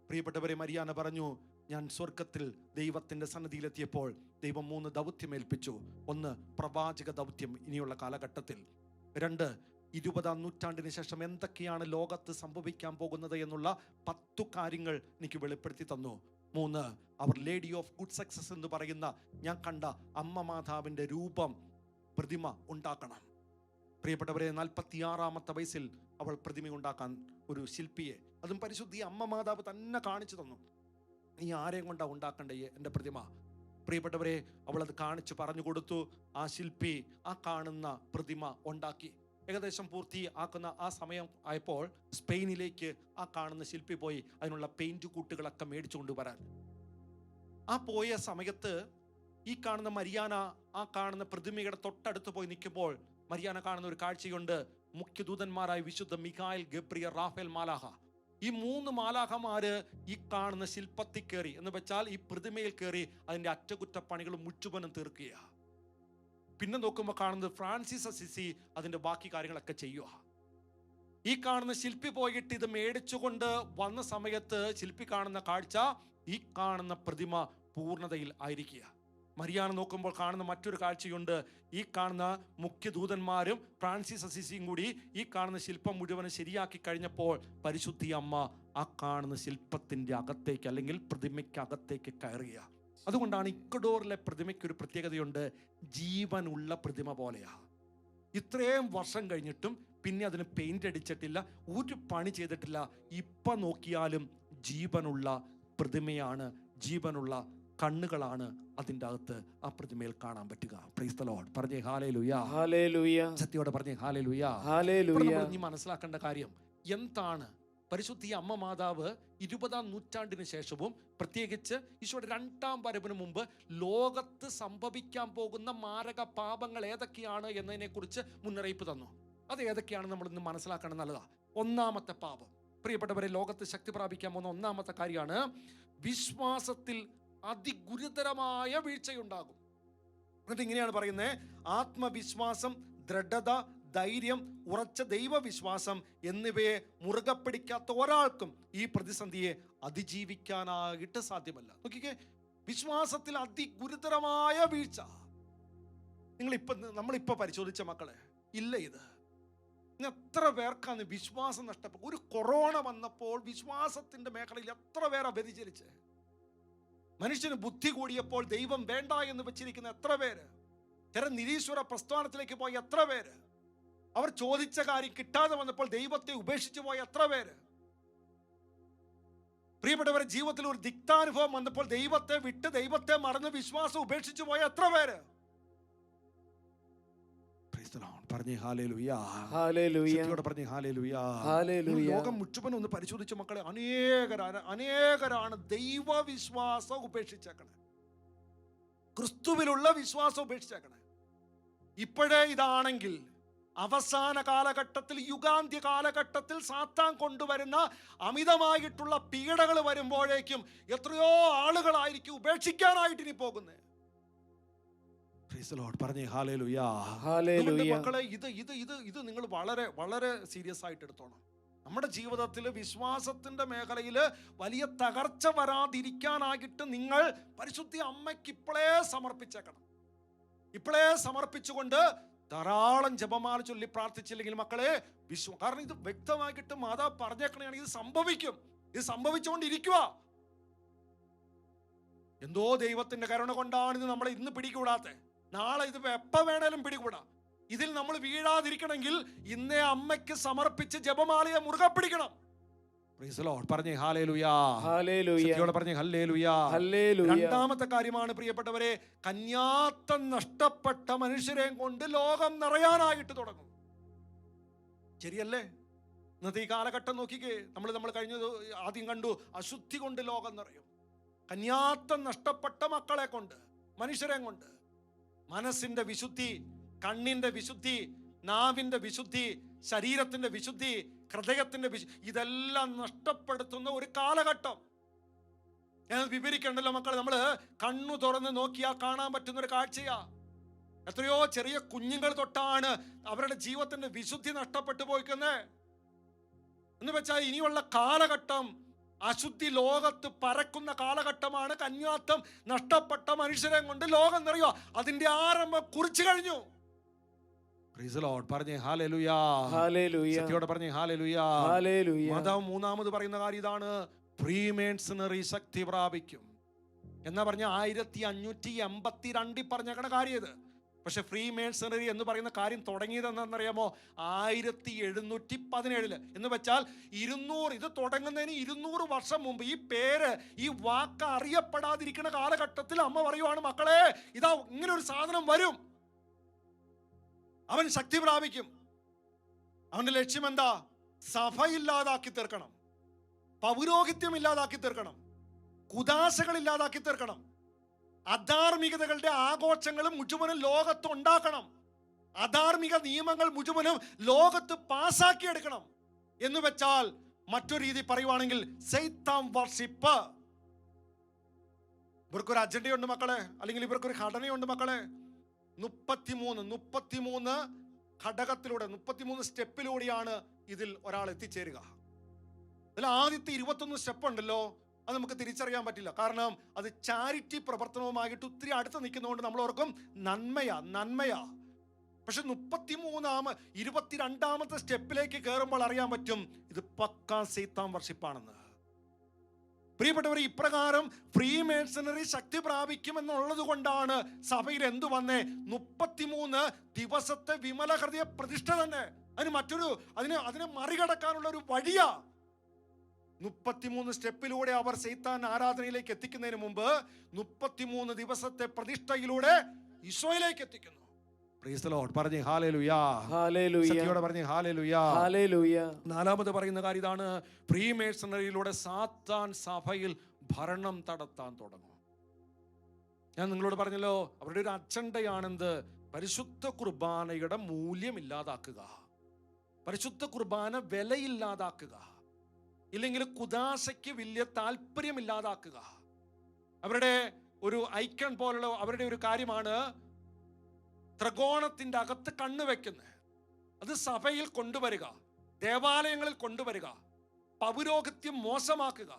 പ്രിയപ്പെട്ടവരെ, മരിയാന പറഞ്ഞു, ഞാൻ സ്വർഗത്തിൽ ദൈവത്തിന്റെ സന്നിധിയിലെത്തിയപ്പോൾ ദൈവം 3 ദൗത്യം ഏൽപ്പിച്ചു. 1, പ്രവാചക ദൗത്യം ഇനിയുള്ള കാലഘട്ടത്തിൽ. 2, 20-ാം നൂറ്റാണ്ടിന് ശേഷം എന്തൊക്കെയാണ് ലോകത്ത് സംഭവിക്കാൻ പോകുന്നത് എന്നുള്ള 10 കാര്യങ്ങൾ എനിക്ക് വെളിപ്പെടുത്തി തന്നു. 3, അവർ ലേഡി ഓഫ് ഗുഡ് സക്സസ് എന്ന് പറയുന്ന ഞാൻ കണ്ട അമ്മ മാതാവിന്റെ രൂപം, പ്രതിമ ഉണ്ടാക്കണം. പ്രിയപ്പെട്ടവരെ, 46-ാമത്തെ വയസ്സിൽ അവൾ പ്രതിമ ഉണ്ടാക്കാൻ ഒരു ശില്പിയെ, അതും പരിശുദ്ധി അമ്മ മാതാവ് തന്നെ കാണിച്ചു തന്നു. നീ ആരെയും കൊണ്ടാ ഉണ്ടാക്കണ്ടേ എൻ്റെ പ്രതിമ? പ്രിയപ്പെട്ടവരെ, അവൾ അത് കാണിച്ച് പറഞ്ഞു കൊടുത്തു. ആ ശില്പി ആ കാണുന്ന പ്രതിമ ഉണ്ടാക്കി. ഏകദേശം പൂർത്തിയാക്കുന്ന ആ സമയം ആയപ്പോൾ സ്പെയിനിലേക്ക് ആ കാണുന്ന ശില്പി പോയി അതിനുള്ള പെയിന്റ് കൂട്ടുകളൊക്കെ മേടിച്ചു കൊണ്ടുവരാൻ. ആ പോയ സമയത്ത് ഈ കാണുന്ന മരിയാന ആ കാണുന്ന പ്രതിമയുടെ തൊട്ടടുത്ത് പോയി നിൽക്കുമ്പോൾ മരിയാന കാണുന്ന ഒരു കാഴ്ചയുണ്ട്. മുഖ്യദൂതന്മാരായ വിശുദ്ധ മിഖായേൽ, ഗബ്രിയേൽ, റാഫേൽ മാലാഖ, ഈ 3 മാലാഖമാര് ഈ കാണുന്ന ശില്പത്തിൽ കയറി, എന്ന് വെച്ചാൽ ഈ പ്രതിമയിൽ കയറി അതിന്റെ അറ്റകുറ്റപ്പണികൾ മുഴുവനും തീർക്കുക. പിന്നെ നോക്കുമ്പോൾ കാണുന്നത് ഫ്രാൻസിസ് അസിസി അതിന്റെ ബാക്കി കാര്യങ്ങളൊക്കെ ചെയ്യുക. ഈ കാണുന്ന ശില്പി പോയിട്ട് ഇത് മേടിച്ചുകൊണ്ട് വന്ന സമയത്ത് ശില്പി കാണുന്ന കാഴ്ച, ഈ കാണുന്ന പ്രതിമ പൂർണ്ണതയിൽ ആയിരിക്കുക. മരിയാന നോക്കുമ്പോൾ കാണുന്ന മറ്റൊരു കാഴ്ചയുണ്ട്. ഈ കാണുന്ന മുഖ്യദൂതന്മാരും ഫ്രാൻസിസ് അസിസിയും കൂടി ഈ കാണുന്ന ശില്പം മുഴുവനും ശരിയാക്കി കഴിഞ്ഞപ്പോൾ പരിശുദ്ധി അമ്മ ആ കാണുന്ന ശില്പത്തിന്റെ അകത്തേക്ക്, അല്ലെങ്കിൽ പ്രതിമയ്ക്ക് അകത്തേക്ക് കയറുക. അതുകൊണ്ടാണ് ഇക്വഡോറിലെ പ്രതിമയ്ക്ക് ഒരു പ്രത്യേകതയുണ്ട്. ജീവനുള്ള പ്രതിമ പോലെയാ. ഇത്രയും വർഷം കഴിഞ്ഞിട്ടും പിന്നെ അതിന് പെയിന്റ് അടിച്ചിട്ടില്ല, ഒരു പണി ചെയ്തിട്ടില്ല. ഇപ്പൊ നോക്കിയാലും ജീവനുള്ള പ്രതിമയാണ്, ജീവനുള്ള കണ്ണുകളാണ് അതിൻ്റെ അകത്ത് ആ പ്രതിമയിൽ കാണാൻ പറ്റുക. Price the lord. പറഞ്ഞേ ഹല്ലേലൂയ. ഹല്ലേലൂയ. സത്യത്തോടെ പറഞ്ഞേ ഹല്ലേലൂയ. ഹല്ലേലൂയ. ഇനി മനസ്സിലാക്കേണ്ട കാര്യം എന്താണ്? പരിശുദ്ധ അമ്മ മാതാവ് 20-ാം നൂറ്റാണ്ടിന് ശേഷവും പ്രത്യേകിച്ച് ഈശോയുടെ 2ാം വരവിന് മുമ്പ് ലോകത്ത് സംഭവിക്കാൻ പോകുന്ന മാരക പാപങ്ങൾ ഏതൊക്കെയാണ് എന്നതിനെ കുറിച്ച് മുന്നറിയിപ്പ് തന്നു. അത് ഏതൊക്കെയാണെന്ന് നമ്മൾ ഇന്ന് മനസ്സിലാക്കണം. നല്ലതാ. 1ാമത്തെ പാപം, പ്രിയപ്പെട്ടവരെ, ലോകത്ത് ശക്തി പ്രാപിക്കാൻ പോകുന്ന 1ാമത്തെ കാര്യമാണ് വിശ്വാസത്തിൽ അതിഗുരുതരമായ വീഴ്ചയുണ്ടാകും. എന്നിട്ട് ഇങ്ങനെയാണ് പറയുന്നത്: ആത്മവിശ്വാസം, ദൃഢത, ധൈര്യം, ഉറച്ച ദൈവവിശ്വാസം എന്നിവയെ മുറുകെ പിടിക്കാത്ത ഒരാൾക്കും ഈ പ്രതിസന്ധിയെ അതിജീവിക്കാനായിട്ട് സാധ്യമല്ല. നോക്കിക്കേ, വിശ്വാസത്തിൽ അതിഗുരുതരമായ വീഴ്ച. നമ്മളിപ്പോ പരിശോധിച്ച മക്കളെ ഇല്ല, ഇത് എത്ര പേർക്കാണ് വിശ്വാസം നഷ്ടപ്പെട്ടു? ഒരു കൊറോണ വന്നപ്പോൾ വിശ്വാസത്തിന്റെ മേഖലയിൽ എത്ര പേരാ വ്യതിചലിച്ച്? മനുഷ്യന് ബുദ്ധി കൂടിയപ്പോൾ ദൈവം വേണ്ട എന്ന് വെച്ചിരിക്കുന്ന എത്ര പേര്? ചില നിരീശ്വര പ്രസ്ഥാനത്തിലേക്ക് പോയ എത്ര പേര്? അവർ ചോദിച്ച കാര്യം കിട്ടാതെ വന്നപ്പോൾ ദൈവത്തെ ഉപേക്ഷിച്ചു പോയ എത്ര പേര്? പ്രിയപ്പെട്ടവരുടെ ജീവിതത്തിൽ ഒരു തിക്താനുഭവം വന്നപ്പോൾ ദൈവത്തെ വിട്ട്, ദൈവത്തെ മറന്ന് വിശ്വാസം ഉപേക്ഷിച്ചു പോയ എത്ര പേര്? പറഞ്ഞേ ഹല്ലേലൂയ. ഹല്ലേലൂയ. ശക്തിയോടെ പറഞ്ഞേ ഹല്ലേലൂയ. ഹല്ലേലൂയ. ലോകം മുഴുവൻ ഒന്ന് പരിശോധിച്ച മക്കളെ, അനേകരാണ് ദൈവവിശ്വാസം ഉപേക്ഷിച്ചേക്കണേ, ക്രിസ്തുവിലുള്ള വിശ്വാസം ഉപേക്ഷിച്ചേക്കണേ. ഇപ്പോഴേ ഇതാണെങ്കിൽ അവസാന കാലഘട്ടത്തിൽ, യുഗാന്ത്യ കാലഘട്ടത്തിൽ സാത്താൻ കൊണ്ടുവരുന്ന അമിതമായിട്ടുള്ള പീഡകൾ വരുമ്പോഴേക്കും എത്രയോ ആളുകളായിരിക്കും ഉപേക്ഷിക്കാനായിട്ട് ഇനി പോകുന്നത്. പറഞ്ഞേ ഹല്ലേലൂയ. മക്കളെ, ഇത് നിങ്ങൾ വളരെ വളരെ സീരിയസ് ആയിട്ട് എടുത്തോണം. നമ്മുടെ ജീവിതത്തിൽ വിശ്വാസത്തിന്റെ മേഖലയിൽ വലിയ തകർച്ച വരാതിരിക്കാനായിട്ട് നിങ്ങൾ പരിശുദ്ധ അമ്മയ്ക്ക് ഇപ്പോഴേ സമർപ്പിച്ചേക്കണം. ഇപ്പോഴേ സമർപ്പിച്ചുകൊണ്ട് ധാരാളം ജപമാല ചൊല്ലി പ്രാർത്ഥിച്ചില്ലെങ്കിൽ മക്കളെ കാരണം ഇത് വ്യക്തമാക്കിയിട്ട് മാതാവ് പറഞ്ഞേക്കണെങ്കിൽ ഇത് സംഭവിക്കും. ഇത് സംഭവിച്ചുകൊണ്ടിരിക്കുക. എന്തോ ദൈവത്തിന്റെ കരുണ കൊണ്ടാണ് ഇത് നമ്മളെ ഇന്ന് പിടികൂടാത്തെ. നാളെ ഇത് എപ്പ വേണേലും പിടികൂടാം. ഇതിൽ നമ്മൾ വീഴാതിരിക്കണമെങ്കിൽ ഇന്നേ അമ്മയ്ക്ക് സമർപ്പിച്ച് ജപമാലയെ മുറുകെ പിടിക്കണം. പറഞ്ഞേ ഹല്ലേലൂയ. പറഞ്ഞേ ഹല്ലേലൂയ. രണ്ടാമത്തെ കാര്യമാണ് പ്രിയപ്പെട്ടവരെ, കന്യാത്വം നഷ്ടപ്പെട്ട മനുഷ്യരെയും കൊണ്ട് ലോകം നിറയാനായിട്ട് തുടങ്ങും. ശരിയല്ലേ? ഇന്നത്തെ ഈ കാലഘട്ടം നോക്കിക്കേ. നമ്മൾ കഴിഞ്ഞത് ആദ്യം കണ്ടു, അശുദ്ധി കൊണ്ട് ലോകം നിറയും. കന്യാത്വം നഷ്ടപ്പെട്ട മക്കളെ കൊണ്ട്, മനുഷ്യരെ കൊണ്ട് മനസ്സിന്റെ വിശുദ്ധി, കണ്ണിന്റെ വിശുദ്ധി, നാവിന്റെ വിശുദ്ധി, ശരീരത്തിന്റെ വിശുദ്ധി, ഹൃദയത്തിന്റെ ഇതെല്ലാം നഷ്ടപ്പെടുത്തുന്ന ഒരു കാലഘട്ടം. ഞാൻ വിവരിക്കണ്ടല്ലോ മക്കളെ. നമ്മള് കണ്ണു തുറന്ന് നോക്കിയാൽ കാണാൻ പറ്റുന്ന ഒരു കാഴ്ചയാ. എത്രയോ ചെറിയ കുഞ്ഞുങ്ങൾ തൊട്ടാണ് അവരുടെ ജീവിതത്തിന്റെ വിശുദ്ധി നഷ്ടപ്പെട്ടു പോയിക്കുന്നത്. എന്ന് വെച്ചാൽ ഇനിയുള്ള കാലഘട്ടം അശുദ്ധി ലോകത്ത് പരക്കുന്ന കാലഘട്ടമാണ്. കന്യാത്വം നഷ്ടപ്പെട്ട മനുഷ്യരെ കൊണ്ട് ലോകം നിറയുക. അതിന്റെ ആരംഭം കുറിച്ചു കഴിഞ്ഞു. പറഞ്ഞേ ഹല്ലേലൂയ. ശക്തിയോടെ പറഞ്ഞേ ഹല്ലേലൂയ. മാതാവ് മൂന്നാമത് പറയുന്ന കാര്യം ഇതാണ്, ഫ്രീമേസണറി ശക്തി പ്രാപിക്കും എന്നാ പറഞ്ഞ 1582 പറഞ്ഞേക്കണ കാര്യം ഇത്. പക്ഷെ ഫ്രീമേസണറി എന്ന് പറയുന്ന കാര്യം തുടങ്ങിയത് എന്താണെന്നറിയാമോ? 1717 എന്ന് വെച്ചാൽ 200, ഇത് തുടങ്ങുന്നതിന് 200 വർഷം മുമ്പ് ഈ പേര്, ഈ വാക്ക് അറിയപ്പെടാതിരിക്കുന്ന കാലഘട്ടത്തിൽ അമ്മ പറയുവാണ്, മക്കളെ ഇതാ ഇങ്ങനെ ഒരു സാധനം വരും, അവൻ ശക്തി പ്രാപിക്കും. അവന്റെ ലക്ഷ്യം എന്താ? സഭ ഇല്ലാതാക്കി തീർക്കണം, പൗരോഹിത്യം ഇല്ലാതാക്കി തീർക്കണം, കുദാശകൾ ഇല്ലാതാക്കി തീർക്കണം, അധാർമികതകളുടെ ആഘോഷങ്ങൾ മുഴുവനും ലോകത്ത് ഉണ്ടാക്കണം, അധാർമിക നിയമങ്ങൾ മുഴുവനും ലോകത്ത് പാസാക്കി എടുക്കണം. എന്ന് വെച്ചാൽ മറ്റൊരു രീതി പറയുവാണെങ്കിൽ സൈത്താൻ വർഷിപ്പ്. ഇവർക്കൊരു അജണ്ടയുണ്ട് മക്കളെ, അല്ലെങ്കിൽ ഇവർക്കൊരു ഘടനയുണ്ട് മക്കളെ. 33 ഘടകത്തിലൂടെ, 33 സ്റ്റെപ്പിലൂടെയാണ് ഇതിൽ ഒരാൾ എത്തിച്ചേരുക. അതിൽ ആദ്യത്തെ 21 സ്റ്റെപ്പ് ഉണ്ടല്ലോ, അത് നമുക്ക് തിരിച്ചറിയാൻ പറ്റില്ല. കാരണം അത് ചാരിറ്റി പ്രവർത്തനവുമായിട്ട് ഒത്തിരി അടുത്ത് നിൽക്കുന്നതുകൊണ്ട് നമ്മൾ ഓർക്കും നന്മയാ. പക്ഷെ 22ാമത്തെ സ്റ്റെപ്പിലേക്ക് കയറുമ്പോൾ അറിയാൻ പറ്റും ഇത് പക്കാ സൈത്താൻ വർഷിപ്പാണെന്ന്. പ്രിയപ്പെട്ടവർ, ഇപ്രകാരം ഫ്രീമേസണറി ശക്തി പ്രാപിക്കും എന്നുള്ളത് കൊണ്ടാണ് സഭയിൽ എന്തു വന്നേ? 33 ദിവസത്തെ വിമല ഹൃദയ പ്രതിഷ്ഠ തന്നെ. അതിനെ മറികടക്കാനുള്ള ഒരു വഴിയാ. 33 സ്റ്റെപ്പിലൂടെ അവർ സൈത്താൻ ആരാധനയിലേക്ക് എത്തിക്കുന്നതിന് മുമ്പ് 33 ദിവസത്തെ പ്രതിഷ്ഠയിലൂടെ ഈശോയിലേക്ക് എത്തിക്കുന്നു. പറഞ്ഞേ ഹല്ലേലൂയ. പറഞ്ഞേ ഹല്ലേലൂയ. നാലാമത് പറയുന്ന കാര്യം ഇതാണ്, ഫ്രീമേസണറിയിലൂടെ സാത്താൻ സഭയിൽ ഭരണം നടത്താൻ തുടങ്ങും. ഞാൻ നിങ്ങളോട് പറഞ്ഞല്ലോ, അവരുടെ ഒരു അജണ്ടയാണെന്ത്? പരിശുദ്ധ കുർബാനയുടെ മൂല്യം ഇല്ലാതാക്കുക, പരിശുദ്ധ കുർബാന വിലയില്ലാതാക്കുക, ഇല്ലെങ്കിൽ കുദാശയ്ക്ക് വലിയ താല്പര്യമില്ലാതാക്കുക. അവരുടെ ഒരു ഐക്കൺ പോലുള്ള അവരുടെ ഒരു കാര്യമാണ് ത്രികോണത്തിന്റെ അകത്ത് കണ്ണ് വെക്കുന്നത്. അത് സഭയിൽ കൊണ്ടുവരിക, ദേവാലയങ്ങളിൽ കൊണ്ടുവരിക, പൗരോഹിത്യം മോശമാക്കുക,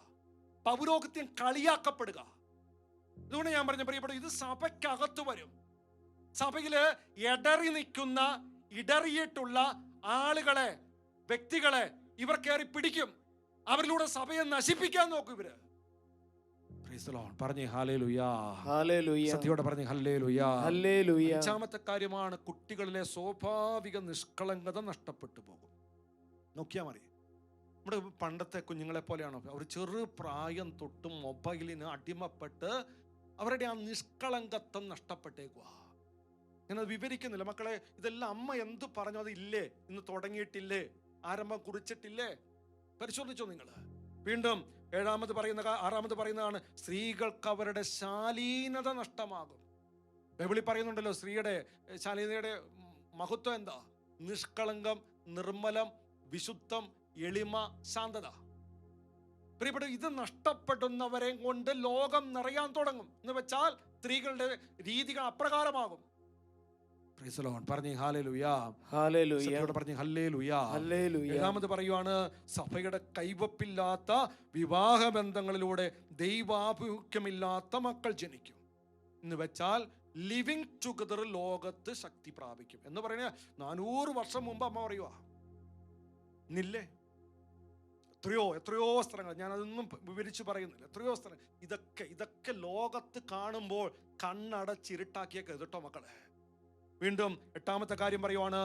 പൗരോഹിത്യം കളിയാക്കപ്പെടുക. അതുകൊണ്ട് ഞാൻ പറഞ്ഞ പ്രിയപ്പെട്ട, ഇത് സഭയ്ക്കകത്ത് വരും. സഭയില് ഇടറി നിൽക്കുന്ന, ഇടറിയിട്ടുള്ള ആളുകളെ, വ്യക്തികളെ ഇവർ കയറി പിടിക്കും. അവരിലൂടെ സഭയെ നശിപ്പിക്കാൻ നോക്കും ഇവര്. പറഞ്ഞേ ഹല്ലേലൂയ. സത്യത്തോടെ പറഞ്ഞേ ഹല്ലേലൂയ. അഞ്ചാമത്തെ കാര്യമാണ്, കുട്ടികളിലെ സ്വാഭാവിക നിഷ്കളങ്കത നഷ്ടപ്പെട്ടു പോകും. നോക്കിയാ മതി, നമ്മുടെ പണ്ടത്തെ കുഞ്ഞുങ്ങളെ പോലെയാണ്. അവർ ചെറു പ്രായം തൊട്ട് മൊബൈലിന് അടിമപ്പെട്ട് അവരുടെ ആ നിഷ്കളങ്കത്വം നഷ്ടപ്പെട്ടേക്കുക. ഞാനത് വിവരിക്കുന്നില്ല മക്കളെ. ഇതെല്ലാം അമ്മ എന്ത് പറഞ്ഞു അത് ഇല്ലേ, ഇന്ന് തുടങ്ങിയിട്ടില്ലേ, ആരംഭം കുറിച്ചിട്ടില്ലേ? പരിശോധിച്ചോ നിങ്ങൾ. വീണ്ടും ആറാമത് പറയുന്നതാണ് സ്ത്രീകൾക്ക് അവരുടെ ശാലീനത നഷ്ടമാകും. ബൈബിളിൽ പറയുന്നുണ്ടല്ലോ സ്ത്രീയുടെ ശാലീനതയുടെ മഹത്വം എന്താ? നിഷ്കളങ്കം, നിർമ്മലം, വിശുദ്ധം, എളിമ, ശാന്തത. പ്രിയപ്പെട്ട, ഇത് നഷ്ടപ്പെടുന്നവരെ കൊണ്ട് ലോകം നിറയാൻ തുടങ്ങും. എന്ന് വെച്ചാൽ സ്ത്രീകളുടെ രീതികൾ അപ്രകാരമാകും. പറഞ്ഞേ ഹല്ലേലൂയ, ഹല്ലേലൂയ, പറഞ്ഞേ ഹല്ലേലൂയ, ഹല്ലേലൂയ. ഏഴാമത് പറയുവാണ് സഭയുടെ കൈവപ്പില്ലാത്ത വിവാഹ ബന്ധങ്ങളിലൂടെ ദൈവാഭിമുഖ്യമില്ലാത്ത മക്കൾ ജനിക്കും. എന്ന് വെച്ചാൽ ലിവിങ് ടുഗദർ ലോകത്ത് ശക്തി പ്രാപിക്കും എന്ന് പറയുന്നത് 400 വർഷം മുമ്പ് അമ്മ പറയുക ഇന്നില്ലേ? എത്രയോ സ്ഥലങ്ങൾ, ഞാൻ അതൊന്നും വിവരിച്ചു പറയുന്നില്ല. എത്രയോ സ്ഥലങ്ങൾ ഇതൊക്കെ ലോകത്ത് കാണുമ്പോൾ കണ്ണടച്ചിരുട്ടാക്കിയേക്കരുത് കേട്ടോ മക്കളെ. വീണ്ടും 8ാമത്തെ കാര്യം പറയുവാണ്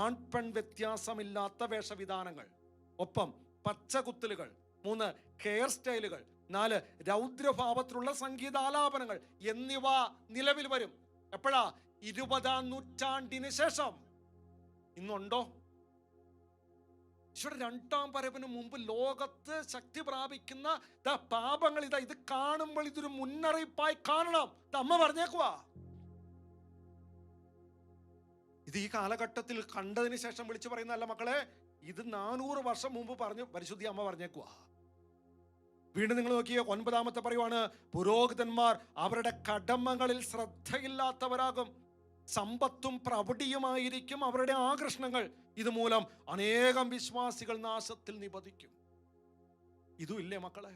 ആൺപെൺ വ്യത്യാസമില്ലാത്ത വേഷവിധാനങ്ങൾ, ഒപ്പം പച്ചകുത്തലുകൾ, 3 ഹെയർ സ്റ്റൈലുകൾ, 4 രൗദ്രഭാവത്തിലുള്ള സംഗീതാലാപനങ്ങൾ എന്നിവ നിലവിൽ വരും. എപ്പോഴാ? 20ാം നൂറ്റാണ്ടിന് ശേഷം. ഇന്നുണ്ടോ? ഈശോയുടെ 2ാം വരവിന് മുമ്പ് ലോകത്ത് ശക്തി പ്രാപിക്കുന്ന പാപങ്ങൾ ഇത് കാണുമ്പോൾ ഇതൊരു മുന്നറിയിപ്പായി കാണണം. അമ്മ പറഞ്ഞേക്കുവാ. ഇത് ഈ കാലഘട്ടത്തിൽ കണ്ടതിന് ശേഷം വിളിച്ചു പറയുന്നതല്ല മക്കളെ. ഇത് 400 വർഷം മുമ്പ് പറഞ്ഞു പരിശുദ്ധി അമ്മ പറഞ്ഞേക്കുവാ. വീണ്ടും നിങ്ങൾ നോക്കിയേ 9ാമത്തെ പറയുവാണ് പുരോഹിതന്മാർ അവരുടെ കടമകളിൽ ശ്രദ്ധയില്ലാത്തവരാകും. സമ്പത്തും പ്രൗഢിയുമായിരിക്കും അവരുടെ ആകർഷണങ്ങൾ. ഇതുമൂലം അനേകം വിശ്വാസികൾ നാശത്തിൽ നിപതിക്കും. ഇതും ഇല്ലേ മക്കളെ?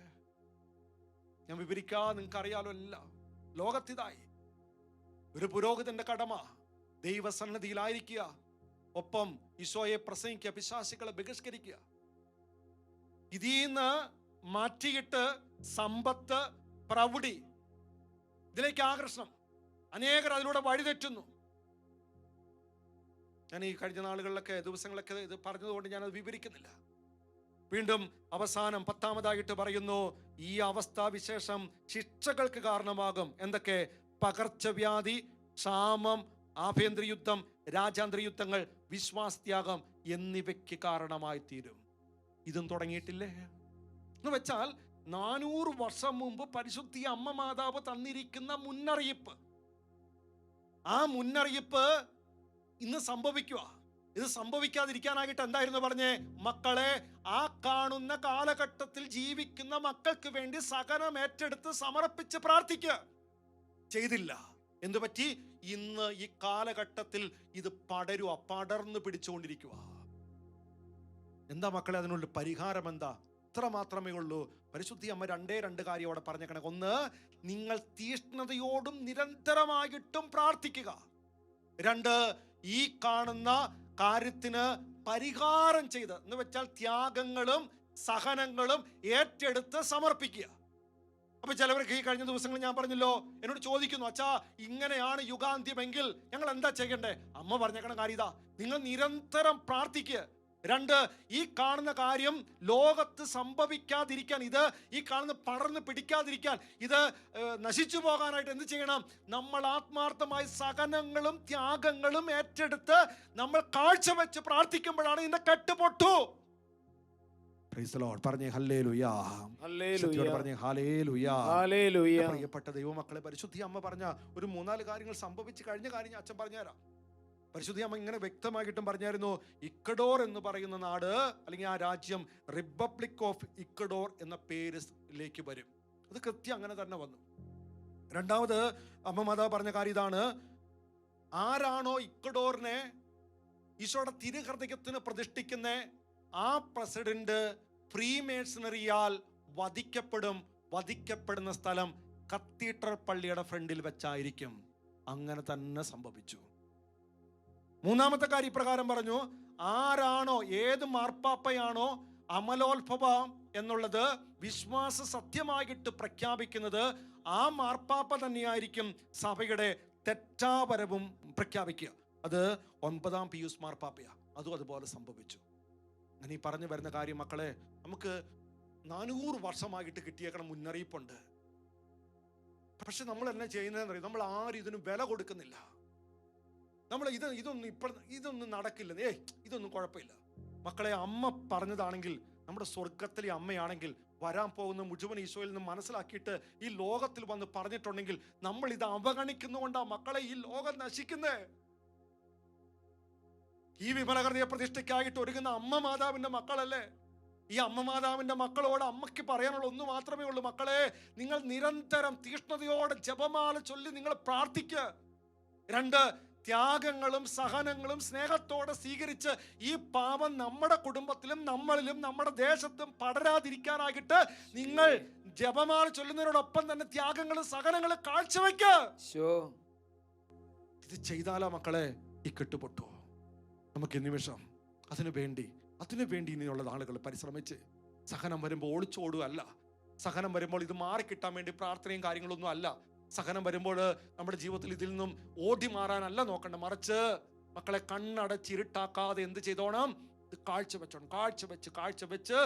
ഞാൻ വിവരിക്കാതെ നിങ്ങൾക്ക് അറിയാലോ. എല്ലാം ലോകത്തിതായി. ഒരു പുരോഹിതന്റെ കടമ ദൈവസന്നിധിയിലായിരിക്കുക, ഒപ്പം ഈശോയെ പ്രസംഗിക്കുക, പിശാചുക്കളെ ബഹിഷ്കരിക്കുക. ഇതിന്ന് മാറ്റിയിട്ട് സമ്പത്ത്, പ്രൗഢി, ഇതിലേക്ക് ആകർഷണം. അനേകർ അതിലൂടെ വഴിതെറ്റുന്നു. ഞാൻ ഈ കഴിഞ്ഞ നാളുകളിലൊക്കെ ദിവസങ്ങളൊക്കെ ഇത് പറഞ്ഞതുകൊണ്ട് ഞാനത് വിവരിക്കുന്നില്ല. വീണ്ടും അവസാനം 10ാമതായിട്ട് പറയുന്നു ഈ അവസ്ഥാവിശേഷം ശിക്ഷകൾക്ക് കാരണമാകും. എന്തൊക്കെ? പകർച്ചവ്യാധി, ക്ഷാമം, ആഭ്യന്തര യുദ്ധം, രാജ്യാന്തര യുദ്ധങ്ങൾ, വിശ്വാസത്യാഗം എന്നിവയ്ക്ക് കാരണമായി തീരും. ഇതും തുടങ്ങിയിട്ടില്ലേ? എന്ന് വെച്ചാൽ 400 വർഷം മുമ്പ് പരിശുദ്ധി അമ്മ മാതാവ് തന്നിരിക്കുന്ന മുന്നറിയിപ്പ്, ആ മുന്നറിയിപ്പ് ഇന്ന് സംഭവിക്കുക. ഇത് സംഭവിക്കാതിരിക്കാനായിട്ട് എന്തായിരുന്നു പറഞ്ഞേ? മക്കളെ, ആ കാണുന്ന കാലഘട്ടത്തിൽ ജീവിക്കുന്ന മക്കൾക്ക് വേണ്ടി സകലം ഏറ്റെടുത്ത് സമർപ്പിച്ച് പ്രാർത്ഥിക്കുക. ചെയ്തില്ല. എന്തു പറ്റി? ഇന്ന് ഈ കാലഘട്ടത്തിൽ ഇത് പടർന്നു പിടിച്ചുകൊണ്ടിരിക്കുക. എന്താ മക്കളെ അതിനുള്ള പരിഹാരം? എന്താ? ഇത്ര മാത്രമേ ഉള്ളൂ. പരിശുദ്ധി അമ്മ 2 കാര്യം അവിടെ പറഞ്ഞേക്കണേ. 1, നിങ്ങൾ തീഷ്ണതയോടും നിരന്തരമായിട്ടും പ്രാർത്ഥിക്കുക. 2, ഈ കാണുന്ന കാര്യത്തിന് പരിഹാരം ചെയ്ത്, എന്ന് വെച്ചാൽ ത്യാഗങ്ങളും സഹനങ്ങളും ഏറ്റെടുത്ത് സമർപ്പിക്കുക. അപ്പൊ ചിലവർക്ക് ഈ കഴിഞ്ഞ ദിവസങ്ങളിൽ ഞാൻ പറഞ്ഞല്ലോ, എന്നോട് ചോദിക്കുന്നു, അച്ഛാ ഇങ്ങനെയാണ് യുഗാന്ത്യമെങ്കിൽ ഞങ്ങൾ എന്താ ചെയ്യണ്ടേ? അമ്മ പറഞ്ഞേക്കണ കാര്യം ഇതാ, നിങ്ങൾ നിരന്തരം പ്രാർത്ഥിക്കുക. 2, ഈ കാണുന്ന കാര്യം ലോകത്ത് സംഭവിക്കാതിരിക്കാൻ, ഇത് ഈ കാണുന്ന പടർന്ന് പിടിക്കാതിരിക്കാൻ, ഇത് നശിച്ചു പോകാനായിട്ട് എന്ത് ചെയ്യണം? നമ്മൾ ആത്മാർത്ഥമായി സഹനങ്ങളും ത്യാഗങ്ങളും ഏറ്റെടുത്ത് നമ്മൾ കാഴ്ചവെച്ച് പ്രാർത്ഥിക്കുമ്പോഴാണ് ഇതിന്റെ കെട്ടുപൊട്ടു. പറഞ്ഞേ ഹല്ലേലൂയ, പറഞ്ഞേ ഹല്ലേലൂയ, ഹല്ലേലൂയ. പ്രിയപ്പെട്ട ദൈവമക്കളെ, പരിശുദ്ധി അമ്മ പറഞ്ഞ ഒരു 3-4 കാര്യങ്ങൾ സംഭവിച്ചു കഴിഞ്ഞ കാര്യം അച്ഛൻ പറഞ്ഞുതരാം. പരിശുദ്ധി അമ്മ ഇങ്ങനെ വ്യക്തമായിട്ടും പറഞ്ഞായിരുന്നു, ഇക്വഡോർ എന്ന് പറയുന്ന നാട്, അല്ലെങ്കിൽ ആ രാജ്യം റിപ്പബ്ലിക് ഓഫ് ഇക്വഡോർ എന്ന പേരിലേക്ക് വരും. അത് കൃത്യം അങ്ങനെ തന്നെ വന്നു. 2ാമത് അമ്മ മാതാവ് പറഞ്ഞ കാര്യം ഇതാണ്, ആരാണോ ഇക്വഡോറിനെ ഈശോയുടെ തിരുഹൃദയത്തിന് പ്രതിഷ്ഠിക്കുന്ന ആ പ്രസിഡന്റ് ഫ്രീമേഴ്സണറിയാൽ വധിക്കപ്പെടുന്ന സ്ഥലം കത്തീഡ്രൽ പള്ളിയുടെ ഫ്രണ്ടിൽ വെച്ചായിരിക്കും. അങ്ങനെ തന്നെ സംഭവിച്ചു. 3ാമത്തെ കാര്യം പ്രകാരം പറഞ്ഞു, ആരാണോ, ഏത് മാർപ്പാപ്പയാണോ അമലോത്ഭവം എന്നുള്ളത് വിശ്വാസ സത്യമായിട്ട് പ്രഖ്യാപിക്കുന്നത്, ആ മാർപ്പാപ്പ തന്നെയായിരിക്കും സഭയുടെ തെറ്റാപരവും പ്രഖ്യാപിക്കുക. അത് 9ാം പിയൂസ് മാർപ്പാപ്പയാ. അതും അതുപോലെ സംഭവിച്ചു. ഞാൻ ഈ പറഞ്ഞു വരുന്ന കാര്യം മക്കളെ, നമുക്ക് 400 വർഷമായിട്ട് കിട്ടിയേക്കണ മുന്നറിയിപ്പുണ്ട്. പക്ഷെ നമ്മൾ എന്നാ ചെയ്യുന്നതെന്ന് അറിയാം? നമ്മൾ ആരും ഇതിന് വില കൊടുക്കുന്നില്ല. നമ്മൾ ഇതൊന്നും നടക്കില്ല, ഇതൊന്നും കുഴപ്പമില്ല. മക്കളെ, അമ്മ പറഞ്ഞതാണെങ്കിൽ, നമ്മുടെ സ്വർഗത്തിലെ അമ്മയാണെങ്കിൽ, വരാൻ പോകുന്ന മുഴുവൻ ഈശോയിൽ നിന്ന് മനസ്സിലാക്കിയിട്ട് ഈ ലോകത്തിൽ വന്ന് പറഞ്ഞിട്ടുണ്ടെങ്കിൽ നമ്മൾ ഇത് അവഗണിക്കുന്നുകൊണ്ടാ മക്കളെ ഈ ലോകം നശിക്കുന്നേ. ഈ വിമല ഹൃദയ പ്രതിഷ്ഠയ്ക്കായിട്ട് ഒരുങ്ങുന്ന അമ്മ മാതാവിന്റെ മക്കളല്ലേ? ഈ അമ്മ മാതാവിന്റെ മക്കളോട് അമ്മയ്ക്ക് പറയാനുള്ള ഒന്ന് മാത്രമേ ഉള്ളൂ, മക്കളെ, നിങ്ങൾ നിരന്തരം തീഷ്ണതയോടെ ജപമാല ചൊല്ലി നിങ്ങൾ പ്രാർത്ഥിക്കുക. 2, ത്യാഗങ്ങളും സഹനങ്ങളും സ്നേഹത്തോടെ സ്വീകരിച്ച് ഈ പാപം നമ്മുടെ കുടുംബത്തിലും നമ്മളിലും നമ്മുടെ ദേശത്തും പടരാതിരിക്കാനായിട്ട് നിങ്ങൾ ജപമാല ചൊല്ലുന്നതിനോടൊപ്പം തന്നെ ത്യാഗങ്ങളും സഹനങ്ങളും കാഴ്ചവെക്കുക. ഇത് ചെയ്താലോ മക്കളെ ഈ കെട്ടുപൊട്ടു. നമുക്ക് നിമിഷം അതിനു വേണ്ടി ഇനിയുള്ള ആളുകൾ പരിശ്രമിച്ച്, സഹനം വരുമ്പോൾ ഒളിച്ചോടുകയല്ല, സഹനം വരുമ്പോൾ ഇത് മാറിക്കിട്ടാൻ വേണ്ടി പ്രാർത്ഥനയും കാര്യങ്ങളൊന്നും അല്ല, സഹനം വരുമ്പോൾ നമ്മുടെ ജീവിതത്തിൽ ഇതിൽ നിന്നും ഓടി മാറാനല്ല നോക്കണ്ട, മറിച്ച് മക്കളെ കണ്ണടച്ചിരുട്ടാക്കാതെ എന്ത് ചെയ്തോണം? ഇത് കാഴ്ചവെച്ച്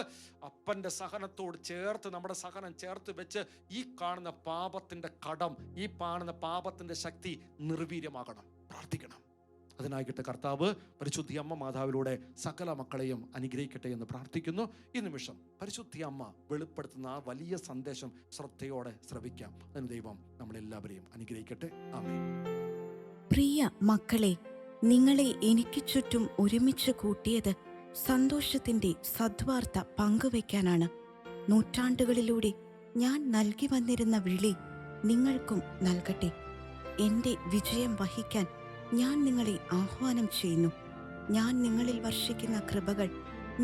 അപ്പന്റെ സഹനത്തോട് ചേർത്ത് നമ്മുടെ സഹനം ചേർത്ത് വെച്ച് ഈ കാണുന്ന പാപത്തിന്റെ കടം, ഈ കാണുന്ന പാപത്തിന്റെ ശക്തി നിർവീര്യമാകണം. പ്രാർത്ഥിക്കണം. അതിനായിട്ട് കർത്താവ് പരിശുദ്ധി അമ്മ മാതാവിലൂടെ സകല മക്കളെയും അനുഗ്രഹിക്കട്ടെ എന്ന് പ്രാർത്ഥിക്കുന്നു. ഈ നിമിഷം പരിശുദ്ധി അമ്മ വെളിപ്പെടുത്തുന്ന ആ വലിയ സന്ദേശം ശ്രദ്ധയോടെ ശ്രവിക്കാം. അതിന് ദൈവം നമ്മളെല്ലാവരെയും അനുഗ്രഹിക്കട്ടെ. ആമേൻ. പ്രിയ മക്കളെ, നിങ്ങളെ എനിക്ക് ചുറ്റും ഒരുമിച്ച് കൂട്ടിയത് സന്തോഷത്തിന്റെ സദ്വാർത്ത പങ്കുവയ്ക്കാനാണ്. നൂറ്റാണ്ടുകളിലൂടെ ഞാൻ നൽകി വന്നിരുന്ന വിളി നിങ്ങൾക്കും നൽകട്ടെ. എന്റെ വിജയം വഹിക്കാൻ ഞാൻ നിങ്ങളെ ആഹ്വാനം ചെയ്യുന്നു. ഞാൻ നിങ്ങളിൽ വർഷിക്കുന്ന കൃപകൾ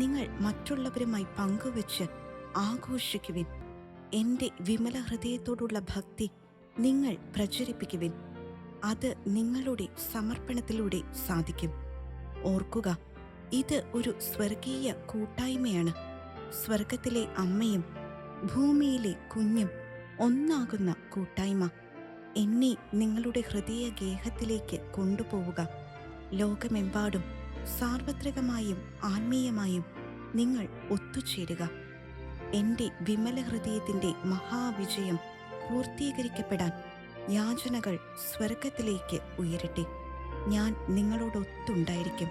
നിങ്ങൾ മറ്റുള്ളവരുമായി പങ്കുവെച്ച് ആഘോഷിക്കുവിൻ. എന്റെ വിമല ഹൃദയത്തോടുള്ള ഭക്തി നിങ്ങൾ പ്രചരിപ്പിക്കുവിൻ. അത് നിങ്ങളുടെ സമർപ്പണത്തിലൂടെ സാധിക്കും. ഓർക്കുക, ഇത് ഒരു സ്വർഗീയ കൂട്ടായ്മയാണ്. സ്വർഗത്തിലെ അമ്മയും ഭൂമിയിലെ കുഞ്ഞും ഒന്നാകുന്ന കൂട്ടായ്മ. എന്നെ നിങ്ങളുടെ ഹൃദയ ഗേഹത്തിലേക്ക് കൊണ്ടുപോവുക. ലോകമെമ്പാടും സാർവത്രികമായും ആത്മീയമായും നിങ്ങൾ ഒത്തുചേരുക. എൻ്റെ വിമല ഹൃദയത്തിൻ്റെ മഹാവിജയം പൂർത്തീകരിക്കപ്പെടാൻ യാചനകൾ സ്വർഗത്തിലേക്ക് ഉയരട്ടെ. ഞാൻ നിങ്ങളോടൊത്തുണ്ടായിരിക്കും.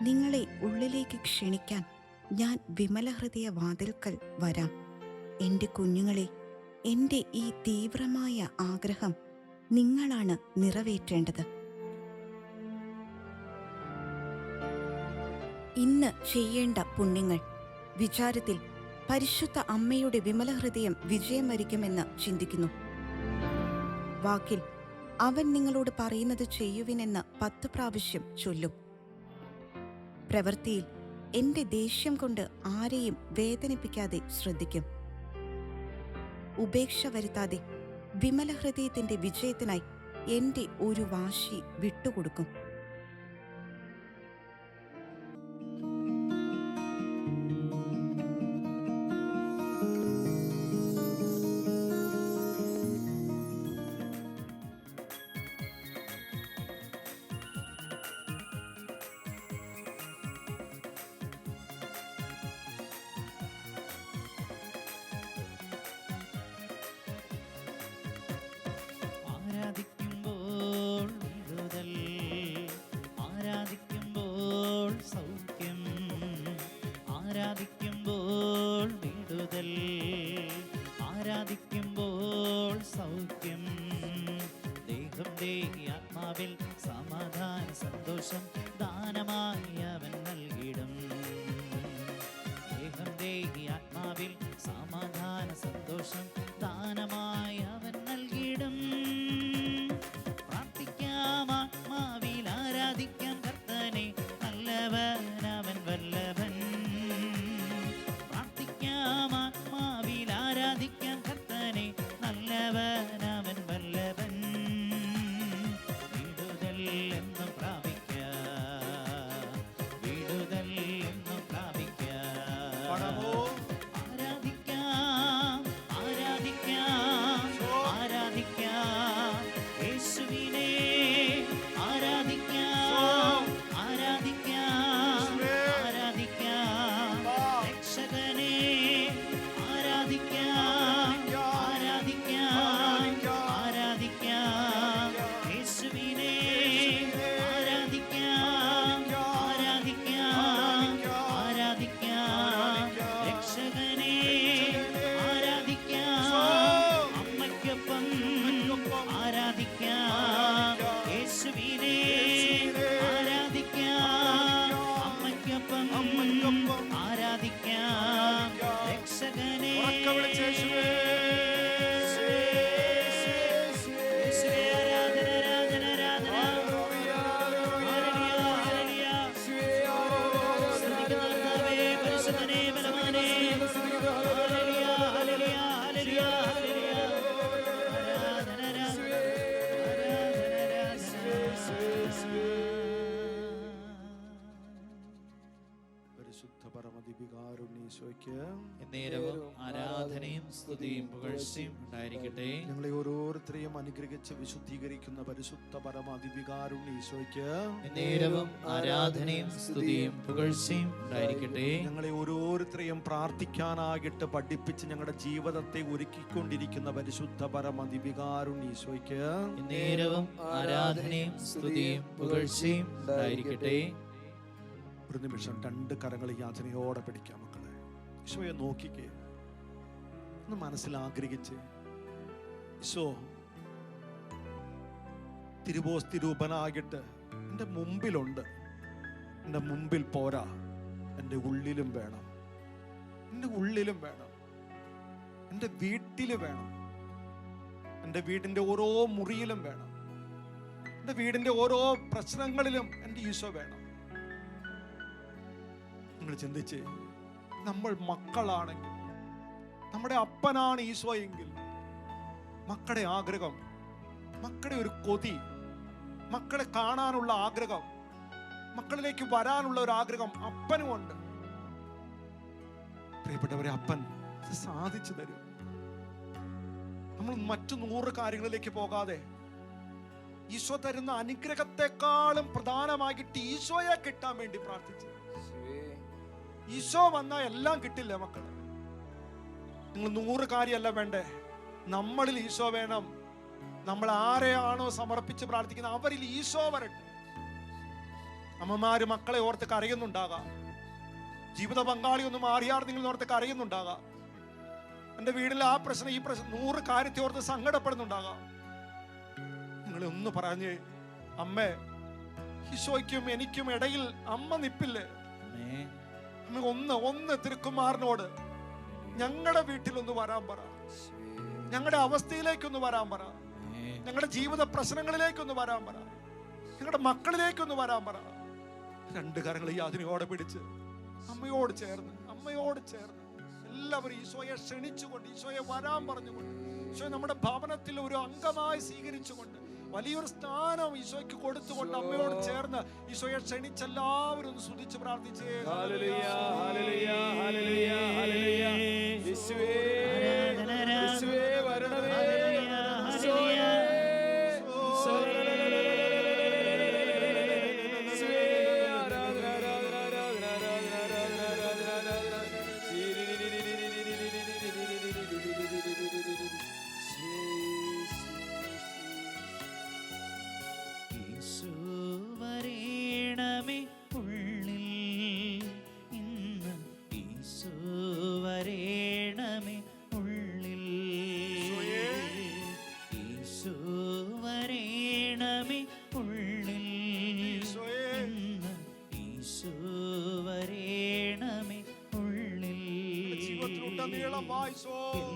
നിങ്ങളെ ഉള്ളിലേക്ക് ക്ഷണിക്കാൻ ഞാൻ വിമല ഹൃദയ വാതിൽക്കൽ വരാം. എൻ്റെ കുഞ്ഞുങ്ങളെ, എൻ്റെ ഈ തീവ്രമായ ആഗ്രഹം നിങ്ങളാണ് നിറവേറ്റേണ്ടത്. ഇന്ന് ചെയ്യേണ്ട പുണ്യങ്ങൾ. വിചാരത്തിൽ പരിശുദ്ധ അമ്മയുടെ വിമല ഹൃദയം വിജയം വരിക്കുമെന്ന് ചിന്തിക്കുന്നു. വാക്കിൽ അവൻ നിങ്ങളോട് പറയുന്നത് ചെയ്യുവിനെന്ന് 10 പ്രാവശ്യം ചൊല്ലും. പ്രവൃത്തിയിൽ എന്റെ ദേഷ്യം കൊണ്ട് ആരെയും വേദനിപ്പിക്കാതെ ശ്രദ്ധിക്കും. ഉപേക്ഷ വരുത്താതെ വിമല ഹൃദയത്തിന്റെ വിജയത്തിനായി എന്റെ ഒരു വാശി വിട്ടുകൊടുക്കും. ആരാധിക്കുമ്പോൾ സൗഖ്യം, ആരാധിക്കുമ്പോൾ വിടുതൽ, ആരാധിക്കുമ്പോൾ സൗഖ്യം. ദേഹം ദേഹി ആത്മാവിൽ സമാധാന സന്തോഷം ദാനമായി അവൻ നൽകിടും. ദേഹം ദേഹി ആത്മാവിൽ സമാധാന സന്തോഷം ദാനമായി അവൻ നൽകിടും. പ്രാർത്ഥിക്കാം, ആത്മാവിൽ ആരാധിക്കാം കർത്തനെ, നല്ലവൻ അവൻ വല്ലഭൻ. പ്രാർത്ഥിക്കാം, ആത്മാവിൽ ആരാധിക്കാം കർത്തനെ, നല്ലവൻ അവൻ വല്ലഭൻ. വിടുതൽ എന്നും പ്രാപിക്കാം, വിടുതൽ എന്നും പ്രാപിക്കാം. ആരാധിക്കാം, ആരാധിക്കാം. ഉറക്കെ വിളിച്ച് യേശുവേ. യേശുവേ, ആരാധന, ആരാധന, ആരാധന. ഹല്ലേലൂയ, ഹല്ലേലൂയ. സ്തുതിക്കുന്നു കർത്താവേ, പരിശുദ്ധനേ, ബലവാനേ. ഹല്ലേലൂയ, ഹല്ലേലൂയ, ഹല്ലേലൂയ, ഹല്ലേലൂയ. ആരാധന, ആരാധന, പരിശുദ്ധ പരമദിവ്യകാരുണ്യേശോയ്ക്ക് എന്നേരവും ആരാധനയും സ്തുതിയും പുകഴ്ചയും ഉണ്ടായിരിക്കട്ടെ. ഞങ്ങളെ ഓരോരുത്തരെയും അനുഗ്രഹിച്ച് വിശുദ്ധീകരിക്കുന്ന പരിശുദ്ധ പരമദിവ്യകാരുണ്യേശോയ്ക്ക് എന്നേരവും ആരാധനയും സ്തുതിയും പുകഴ്ചയും ഉണ്ടായിരിക്കട്ടെ. ഞങ്ങളെ ഓരോരുത്തരെയും പ്രാർത്ഥിക്കാനായിട്ട് പഠിപ്പിച്ച് ഞങ്ങളുടെ ജീവിതത്തെ ഒരുക്കിക്കൊണ്ടിരിക്കുന്ന പരിശുദ്ധ പരമദിവ്യകാരുണ്യേശോയ്ക്ക് എന്നേരവും ആരാധനയും സ്തുതിയും പുകഴ്ചയും ഉണ്ടായിരിക്കട്ടെ. ഒരു നിമിഷം രണ്ട് കരങ്ങൾ യാചനയോടെ പിടിക്കാം മക്കളെ. ഈശോയെ നോക്കിക്കേ, ഒന്ന് മനസ്സിൽ ആഗ്രഹിച്ച്, ഈശോ തിരുവോസ്തി രൂപനാകിട്ട് എൻ്റെ മുമ്പിലുണ്ട്, എൻ്റെ മുമ്പിൽ പോരാ, എൻ്റെ ഉള്ളിലും വേണം, എൻ്റെ ഉള്ളിലും വേണം, എൻ്റെ വീട്ടിൽ വേണം, എൻ്റെ വീടിൻ്റെ ഓരോ മുറിയിലും വേണം, എൻ്റെ വീടിൻ്റെ ഓരോ പ്രശ്നങ്ങളിലും എൻ്റെ ഈശോ വേണം. നിങ്ങൾ ചിന്തിച്ച്, നമ്മൾ മക്കളാണെങ്കിൽ, നമ്മുടെ അപ്പനാണ് ഈശോ എങ്കിൽ, മക്കളുടെ ആഗ്രഹം, മക്കളുടെ ഒരു കൊതി, മക്കളെ കാണാനുള്ള ആഗ്രഹം, മക്കളിലേക്ക് വരാനുള്ള ഒരു ആഗ്രഹം അപ്പനുമുണ്ട്. പ്രിയപ്പെട്ടവരെ, അപ്പൻ അത് സാധിച്ചു തരും. നമ്മൾ മറ്റു 100 കാര്യങ്ങളിലേക്ക് പോകാതെ ഈശോ തരുന്ന അനുഗ്രഹത്തെക്കാളും പ്രധാനമായിട്ട് ഈശോയെ കിട്ടാൻ വേണ്ടി പ്രാർത്ഥിച്ചു. ഈശോ വന്നാൽ എല്ലാം കിട്ടില്ല മക്കളെ. നിങ്ങൾ 100 കാര്യമല്ല വേണ്ടേ, നമ്മളിൽ ഈശോ വേണം. നമ്മൾ ആരെയാണോ സമർപ്പിച്ച് പ്രാർത്ഥിക്കുന്നത് അവരിൽ ഈശോ വരട്ടെ. അമ്മമാര് മക്കളെ ഓർത്ത് കരയുന്നുണ്ടാകാം, ജീവിത പങ്കാളി ഒന്ന് മാറിയാർ നിങ്ങൾ ഓർത്ത് കരയുന്നുണ്ടാകാം, എൻ്റെ വീട്ടിൽ ആ പ്രശ്നം ഈ പ്രശ്നം 100 കാര്യത്തെ ഓർത്ത് സങ്കടപ്പെടുന്നുണ്ടാകാം. നിങ്ങൾ ഒന്ന് പറഞ്ഞ്, അമ്മേ, ഈശോയ്ക്കും എനിക്കും ഇടയിൽ അമ്മ നിപ്പില്ലേ? ഒന്ന് തിരുക്കുമാറിനോട് ഞങ്ങളുടെ വീട്ടിലൊന്ന് വരാൻ പറ, ഞങ്ങളുടെ അവസ്ഥയിലേക്കൊന്ന് വരാൻ പറ, ഞങ്ങളുടെ ജീവിത പ്രശ്നങ്ങളിലേക്കൊന്ന് വരാൻ പറ, ഞങ്ങളുടെ മക്കളിലേക്കൊന്ന് വരാൻ പറ. 2 കരങ്ങൾ യാതനയോടെ പിടിച്ച് അമ്മയോട് ചേർന്ന് എല്ലാവരും ഈശോയെ ക്ഷണിച്ചുകൊണ്ട്, ഈശോയെ വരാൻ പറഞ്ഞുകൊണ്ട്, ഈശോയെ നമ്മുടെ ഭവനത്തിൽ ഒരു അംഗമായി സ്വീകരിച്ചുകൊണ്ട്, വലിയൊരു സ്ഥാനം ഈശോയ്ക്ക് കൊടുത്തുകൊണ്ട് അമ്മയോട് ചേർന്ന് ഈശോയെ ക്ഷണിച്ച് എല്ലാവരും ഒന്ന് സ്തുതിച്ച് പ്രാർത്ഥിച്ചേ. ഹല്ലേലൂയ, ഹല്ലേലൂയ, ഹല്ലേലൂയ, ഹല്ലേലൂയ. യേശുവേ, യേശുവേ വരണമേ, യേശുവേ,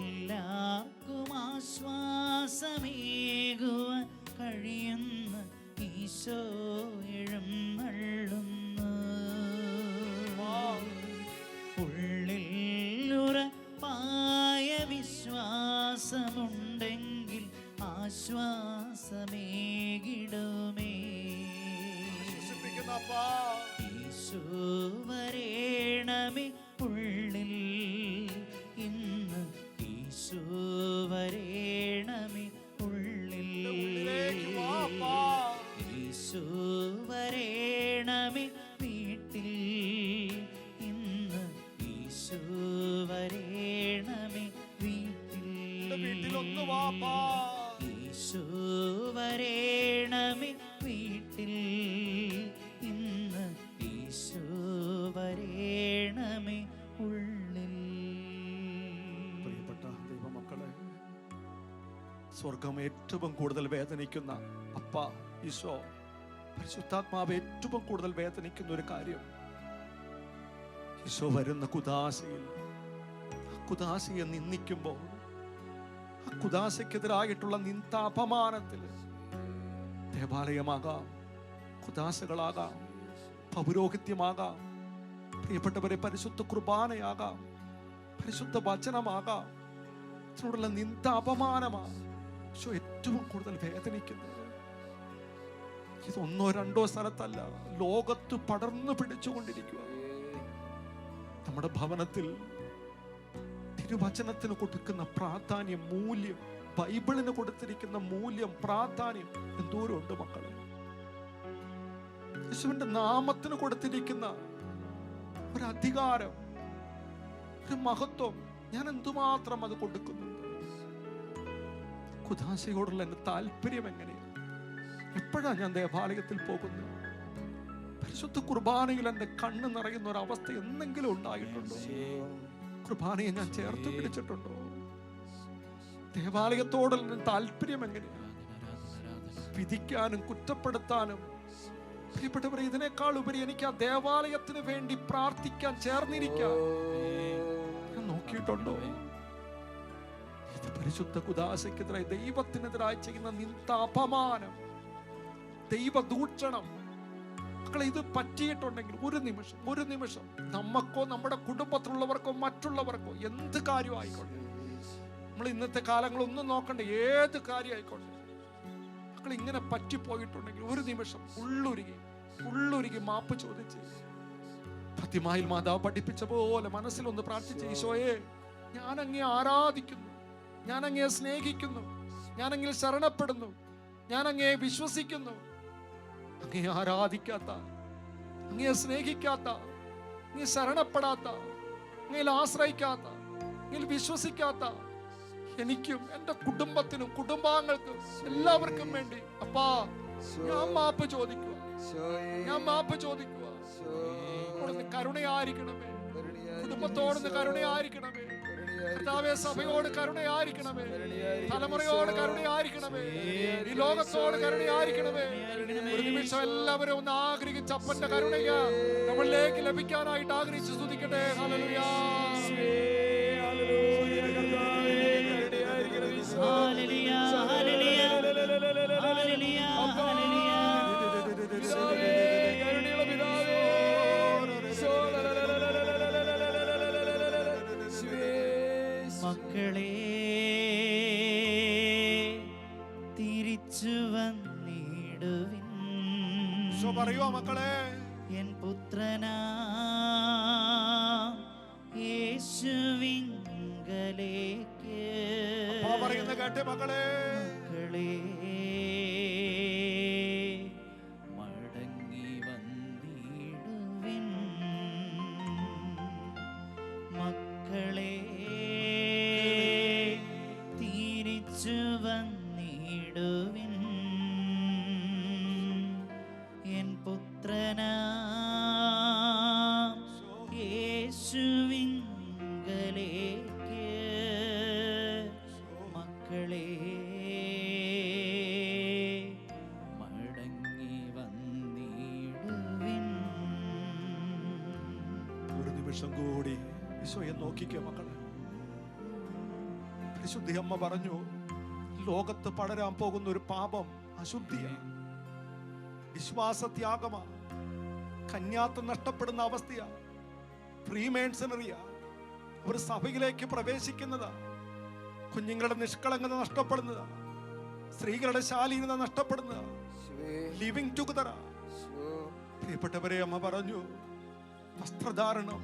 എല്ലാവർക്കും ആശ്വാസമേകുവാൻ കഴിയുന്ന ഈശോ എഴുന്നള്ളുന്നു. ഉള്ളിൽ ഉറപ്പായ വിശ്വാസമുണ്ടെങ്കിൽ ആശ്വാസമേകിടുമേ. ഈശോ വരേണമേ ഉള്ളിൽ, ഇന്ന് ഈശോ വരേണമേ ഉള്ളിൽ, ഈശോ വരേണമേ വീട്ടിൽ, ഇന്ന് ഈശോ വരേണമേ വീട്ടിൽ, ഈശോ വരേണമേ വീട്ടിൽ, ഇന്ന് ഈശോ വരേണമേ ഉള്ളിൽ. പ്രിയപ്പെട്ട ദൈവമക്കളെ, സ്വർഗം ഏറ്റവും കൂടുതൽ വേദനിക്കുന്ന അപ്പ ഈശോ, പരിശുദ്ധാത്മാവ് ഏറ്റവും കൂടുതൽ വേദനിക്കുന്ന ഒരു കാര്യം, ഈശോ വരുന്ന കുദാശയിൽ കുദാശയെ നിന്ദിക്കുമ്പോൾ, ആ കുദാശയ്ക്കെതിരായിട്ടുള്ള നിന്ദാപമാനത്തിൽ ദേവാലയമാകാം, കുദാശകളാകാം, പൗരോഹിത്യമാകാം, പ്രിയപ്പെട്ടവരെ പരിശുദ്ധ കുർബാനയാകാം, പരിശുദ്ധ വചനമാകാം, ഇതിനോടുള്ള നിന്ദ അപമാനമാണ് ഏറ്റവും കൂടുതൽ വേദനിക്കുന്നത്. ഇത് ഒന്നോ രണ്ടോ സ്ഥലത്തല്ല, ലോകത്ത് പടർന്നു പിടിച്ചുകൊണ്ടിരിക്കുക. നമ്മുടെ ഭവനത്തിൽ തിരുവചനത്തിന് കൊടുക്കുന്ന പ്രാധാന്യം, മൂല്യം, ബൈബിളിന് കൊടുത്തിരിക്കുന്ന മൂല്യം, പ്രാധാന്യം എന്തോരം ഉണ്ട് മക്കളെ. യേശുവിന്റെ നാമത്തിന് കൊടുത്തിരിക്കുന്ന ഒരു അധികാരം, ഒരു മഹത്വം, ഞാൻ എന്തുമാത്രം അത് കൊടുക്കുന്നുണ്ട്. കുദാശയോടുള്ള എന്റെ താല്പര്യം എങ്ങനെയാണ്? എപ്പോഴാണ് ഞാൻ ദേവാലയത്തിൽ പോകുന്നത്? പരിശുദ്ധ കുർബാനയിൽ എന്റെ കണ്ണ് നിറയുന്ന ഒരു അവസ്ഥ എന്തെങ്കിലും ഉണ്ടായിട്ടുണ്ടോ? കുർബാനയെ ഞാൻ ചേർത്ത് പിടിച്ചിട്ടുണ്ടോ? ദേവാലയത്തോടുള്ള താല്പര്യം എങ്ങനെയാണ്? വിധിക്കാനും കുറ്റപ്പെടുത്താനും, പ്രിയപ്പെട്ടവരെ, ഇതിനേക്കാൾ ഉപരി എനിക്ക് ആ ദേവാലയത്തിന് വേണ്ടി പ്രാർത്ഥിക്കാൻ, ചേർന്നിരിക്കാൻ ഞാൻ നോക്കിയിട്ടുണ്ടോ? ഇത് പരിശുദ്ധ കുദാശയ്ക്കെതിരായി, ദൈവത്തിനെതിരായി ചെയ്യുന്ന നിന്ദാപമാനം, ദൈവദൂഷണം. മക്കളെ, ഇത് പറ്റിയിട്ടുണ്ടെങ്കിൽ ഒരു നിമിഷം നമുക്കോ നമ്മുടെ കുടുംബത്തിലുള്ളവർക്കോ മറ്റുള്ളവർക്കോ എന്ത് കാര്യമായിക്കോട്ടെ, നമ്മൾ ഇന്നത്തെ കാലങ്ങളൊന്നും നോക്കണ്ട, ഏത് കാര്യമായിക്കോട്ടെ, മക്കൾ ഇങ്ങനെ പറ്റിപ്പോയിട്ടുണ്ടെങ്കിൽ ഒരു നിമിഷം ഉള്ളുരുകി മാപ്പ് ചോദിച്ച്, ഫാത്തിമയിൽ മാതാവ് പഠിപ്പിച്ച പോലെ മനസ്സിലൊന്ന് പ്രാർത്ഥിച്ച്, ഈശോയെ, ഞാൻ അങ്ങേ ആരാധിക്കുന്നു, ഞാൻ അങ്ങേ സ്നേഹിക്കുന്നു, ഞാൻ അങ്ങേ ശരണപ്പെടുന്നു, ഞാൻ അങ്ങേ വിശ്വസിക്കുന്നു. അങ്ങേ ആരാധിക്കാത്ത, അങ്ങേ സ്നേഹിക്കാത്ത, അങ്ങേ ശരണപ്പെടാത്ത, അങ്ങയിൽ ആശ്രയിക്കാത്ത, അങ്ങയിൽ വിശ്വസിക്കാത്ത എനിക്കും എൻ്റെ കുടുംബത്തിനും കുടുംബാംഗങ്ങൾക്കും എല്ലാവർക്കും വേണ്ടി അപ്പാ ഞാൻ മാപ്പ് ചോദിക്കുക. അവിടുന്ന് കരുണയായിരിക്കണമേ, കുടുംബത്തോടുന്ന് കരുണയായിരിക്കണമേ, കർത്താവേ, സഭയോട് കരുണയായിരിക്കണമേ, തലമുറയോട് കരുണയായിരിക്കണമേ, ഈ ലോകത്തോട് കരുണയായിരിക്കണമേ. ഒരു നിമിഷം എല്ലാവരും ഒന്ന് ആഗ്രഹിച്ച് അപ്പന്റെ കരുണയ്ക്ക് നമ്മളിലേക്ക് ലഭിക്കാനായിട്ട് ആഗ്രഹിച്ച് സ്തുതിക്കട്ടെ. ഹല്ലേലൂയ, ഹല്ലേലൂയ, ഹല്ലേലൂയ, ഹല്ലേലൂയ, ഹല്ലേലൂയ. മക്കളെ, തിരിച്ചു വന്നിടുവിൻ. പറയോ മക്കളെ, എൻ പുത്രനാ യേശുവിങ്കലേക്ക് പറയുന്ന കേട്ടെ മക്കളെ, മക്കളെ, മടങ്ങി വന്നിടുവിൻ. മക്കളെ, തിരിച്ചു വന്നിടുവിൻ. എൻ പുത്രനാ യേശുവിങ്കലേക്ക് മക്കളെ, മടങ്ങി വന്നിടുവിൻ. ഒരു നിമിഷം കൂടി ഈശോയെ നോക്കിക്കേ മക്കളെ. പരിശുദ്ധി അമ്മ പറഞ്ഞു, ലോകത്ത് പടരാൻ പോകുന്ന ഒരു പാപം അശുദ്ധിയാണ്, വിശ്വാസത്യാഗമാണ്, കന്യാത്വം നഷ്ടപ്പെടുന്ന അവസ്ഥയാണ്, പ്രീമേൺസണറിയാ, ഒരു സഭയിലേക്ക് പ്രവേശിക്കുന്നതാ, കുഞ്ഞുങ്ങളുടെ നിഷ്കളങ്കത നഷ്ടപ്പെടുന്നതാ, സ്ത്രീകളുടെ ശാലീനത നഷ്ടപ്പെടുന്നതാ, ലിവിങ് ടുഗദറാ. പ്രിയപ്പെട്ടവരെ, അമ്മ പറഞ്ഞു, വസ്ത്രധാരണം,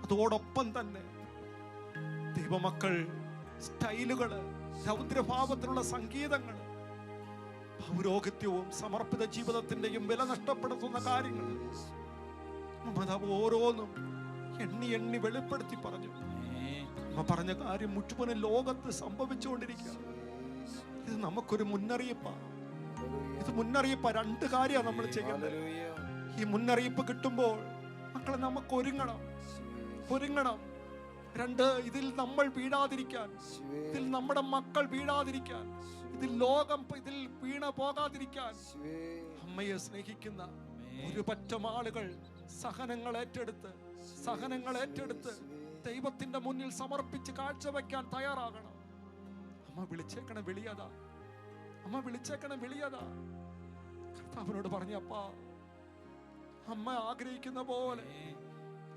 അതോടൊപ്പം തന്നെ ദൈവമക്കൾ സ്റ്റൈലുകള്, രൗദ്രഭാവത്തിലുള്ള സംഗീതങ്ങൾ, പൗരോഹിത്യവും സമർപ്പിത ജീവിതത്തിന്റെയും വില നഷ്ടപ്പെടുത്തുന്ന കാര്യങ്ങൾ മാതാവ് ഓരോന്നും എണ്ണി വെളിപ്പെടുത്തി പറഞ്ഞു. അമ്മ പറഞ്ഞ കാര്യം മുഴുവനും ലോകത്ത് സംഭവിച്ചുകൊണ്ടിരിക്കുക. ഇത് നമുക്കൊരു മുന്നറിയിപ്പാണ്. ഇത് മുന്നറിയിപ്പാ. രണ്ട് കാര്യമാണ് നമ്മൾ ചെയ്യേണ്ടത്. ഈ മുന്നറിയിപ്പ് കിട്ടുമ്പോൾ മക്കളെ നമുക്ക് ഒരുങ്ങണം. രണ്ട്, ഇതിൽ നമ്മൾ വീഴാതിരിക്കാൻ, ഇതിൽ നമ്മുടെ മക്കൾ വീഴാതിരിക്കാൻ, ഇതിൽ ലോകം ഇതിൽ വീണ പോകാതിരിക്കാൻ അമ്മയെ സ്നേഹിക്കുന്ന ഒരു പറ്റം ആളുകൾ സഹനങ്ങൾ ഏറ്റെടുത്ത് ദൈവത്തിന്റെ മുന്നിൽ സമർപ്പിച്ച് കാഴ്ചവെക്കാൻ തയ്യാറാകണം. അമ്മ വിളിച്ചേക്കണ വിളിയതാ, അമ്മ വിളിച്ചേക്കണ വിളിയതാ. കർത്താവിനോട് പറഞ്ഞപ്പാ, അമ്മ ആഗ്രഹിക്കുന്ന പോലെ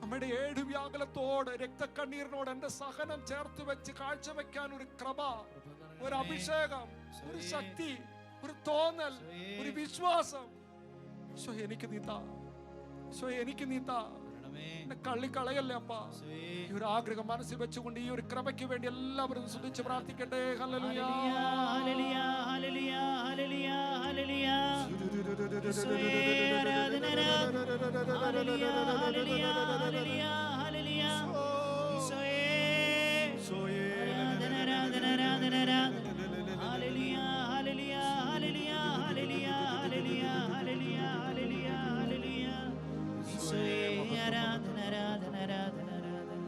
അമ്മയുടെ 7 വ്യാകുലത്തോട് രക്തക്കണ്ണീരിനോട് എന്റെ സഹനം ചേർത്ത് വെച്ച് കാഴ്ചവെക്കാൻ ഒരു കൃപ, ഒരു അഭിഷേകം, ഒരു ശക്തി, ഒരു തോന്നൽ, ഒരു വിശ്വാസം എനിക്ക് നീത്താ, എനിക്ക് നീത്താ. എന്നെ കള്ളിക്കളയല്ലേ അപ്പാ. ഈ ഒരു ആഗ്രഹം മനസ്സിൽ വെച്ചുകൊണ്ട് ഈ ഒരു കൃപയ്ക്ക് വേണ്ടി എല്ലാവരും സ്തുതിച്ച് പ്രാർത്ഥിക്കട്ടെ. ഹല്ലേലൂയ, ഹല്ലേലൂയ, ഹല്ലേലൂയ, ഹല്ലേലൂയ, ഹല്ലേലൂയ. ഈശോയേ ആരാധന, ഹല്ലേലൂയ, ഹല്ലേലൂയ, ഹല്ലേലൂയ, ഹല്ലേലൂയ. ഈശോയേ ആരാധന, ആരാധന, ആരാധന, ആരാധന. ഹല്ലേലൂയ, ഹല്ലേലൂയ, ഹല്ലേലൂയ, ഹല്ലേലൂയ, ഹല്ലേലൂയ, ഹല്ലേലൂയ, ഹല്ലേലൂയ, ഹല്ലേലൂയ. ഈശോയേ ആരാധന, ആരാധന, ആരാധന, ആരാധന.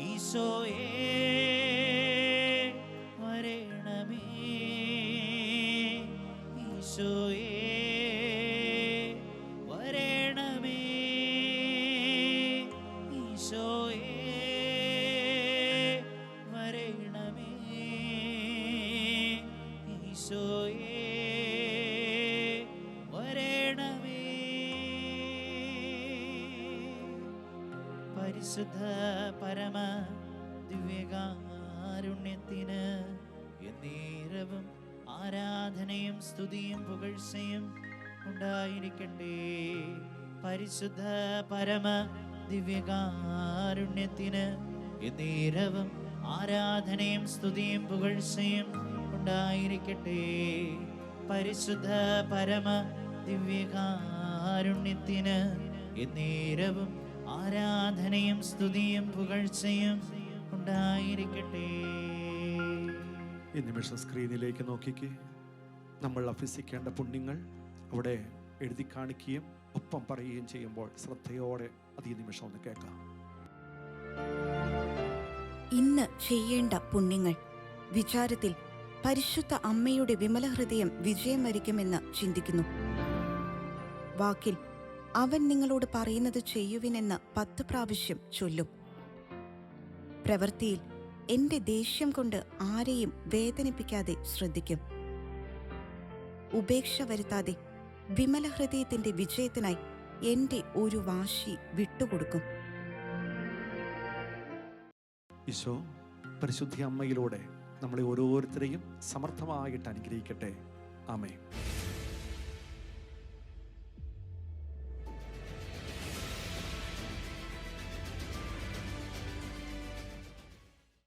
ഈശോയേ വരണമേ, ഈശോയേ വരണമേ, ഈശോയേ വരണമേ, ഈശോയേ വരണമേ. പരിശുദ്ധ പരമ ദിവ്യകാരുണ്യത്തിന് എന്നേരവും ആരാധനയും സ്തുതിയും പുകഴ്ചയും ഉണ്ടായിരിക്കട്ടെ. പരിശുദ്ധ പരമ ദിവ്യകാരുണ്യത്തിന് എന്നേരവും ആരാധനയും സ്തുതിയും പുകഴ്ചയും ഉണ്ടായിരിക്കട്ടെ. പരിശുദ്ധ പരമ ദിവ്യകാരുണ്യത്തിന് എന്നേരവും ആരാധനയും സ്തുതിയും പുകഴ്ചയും ഉണ്ടായിരിക്കട്ടെ. ഈ നിമിഷം സ്ക്രീനിലേക്ക് നോക്കിക്കേ. നമ്മൾ അഭ്യസിക്കേണ്ട പുണ്യങ്ങൾ അവിടെ എഴുതി കാണിക്കുകയും ഒപ്പം പറയുകയും ചെയ്യുമ്പോൾ ശ്രദ്ധയോടെ അത് ഈ നിമിഷം ഒന്ന് കേൾക്കാം. ഇന്ന് ചെയ്യേണ്ട പുണ്യങ്ങൾ. വിചാരത്തിൽ പരിശുദ്ധ അമ്മയുടെ വിമല ഹൃദയം വിജയം വരിക്കുമെന്ന് ചിന്തിക്കുന്നു. വാക്കിൽ അവൻ നിങ്ങളോട് പറയുന്നത് ചെയ്യുവിനെന്ന് 10 പ്രാവശ്യം ചൊല്ലും. പ്രവൃത്തിയിൽ എന്റെ ദേഷ്യം കൊണ്ട് ആരെയും വേദനിപ്പിക്കാതെ ശ്രദ്ധിക്കും. ഉപേക്ഷ വരുത്താതെ വിമല ഹൃദയത്തിന്റെ വിജയത്തിനായി എന്റെ ഒരു വാശി വിട്ടുകൊടുക്കും. ഈശോ പരിശുദ്ധ അമ്മയിലൂടെ നമ്മളെ ഓരോരുത്തരെയും സമർത്ഥമായിട്ട് അനുഗ്രഹിക്കട്ടെ. ആമേൻ.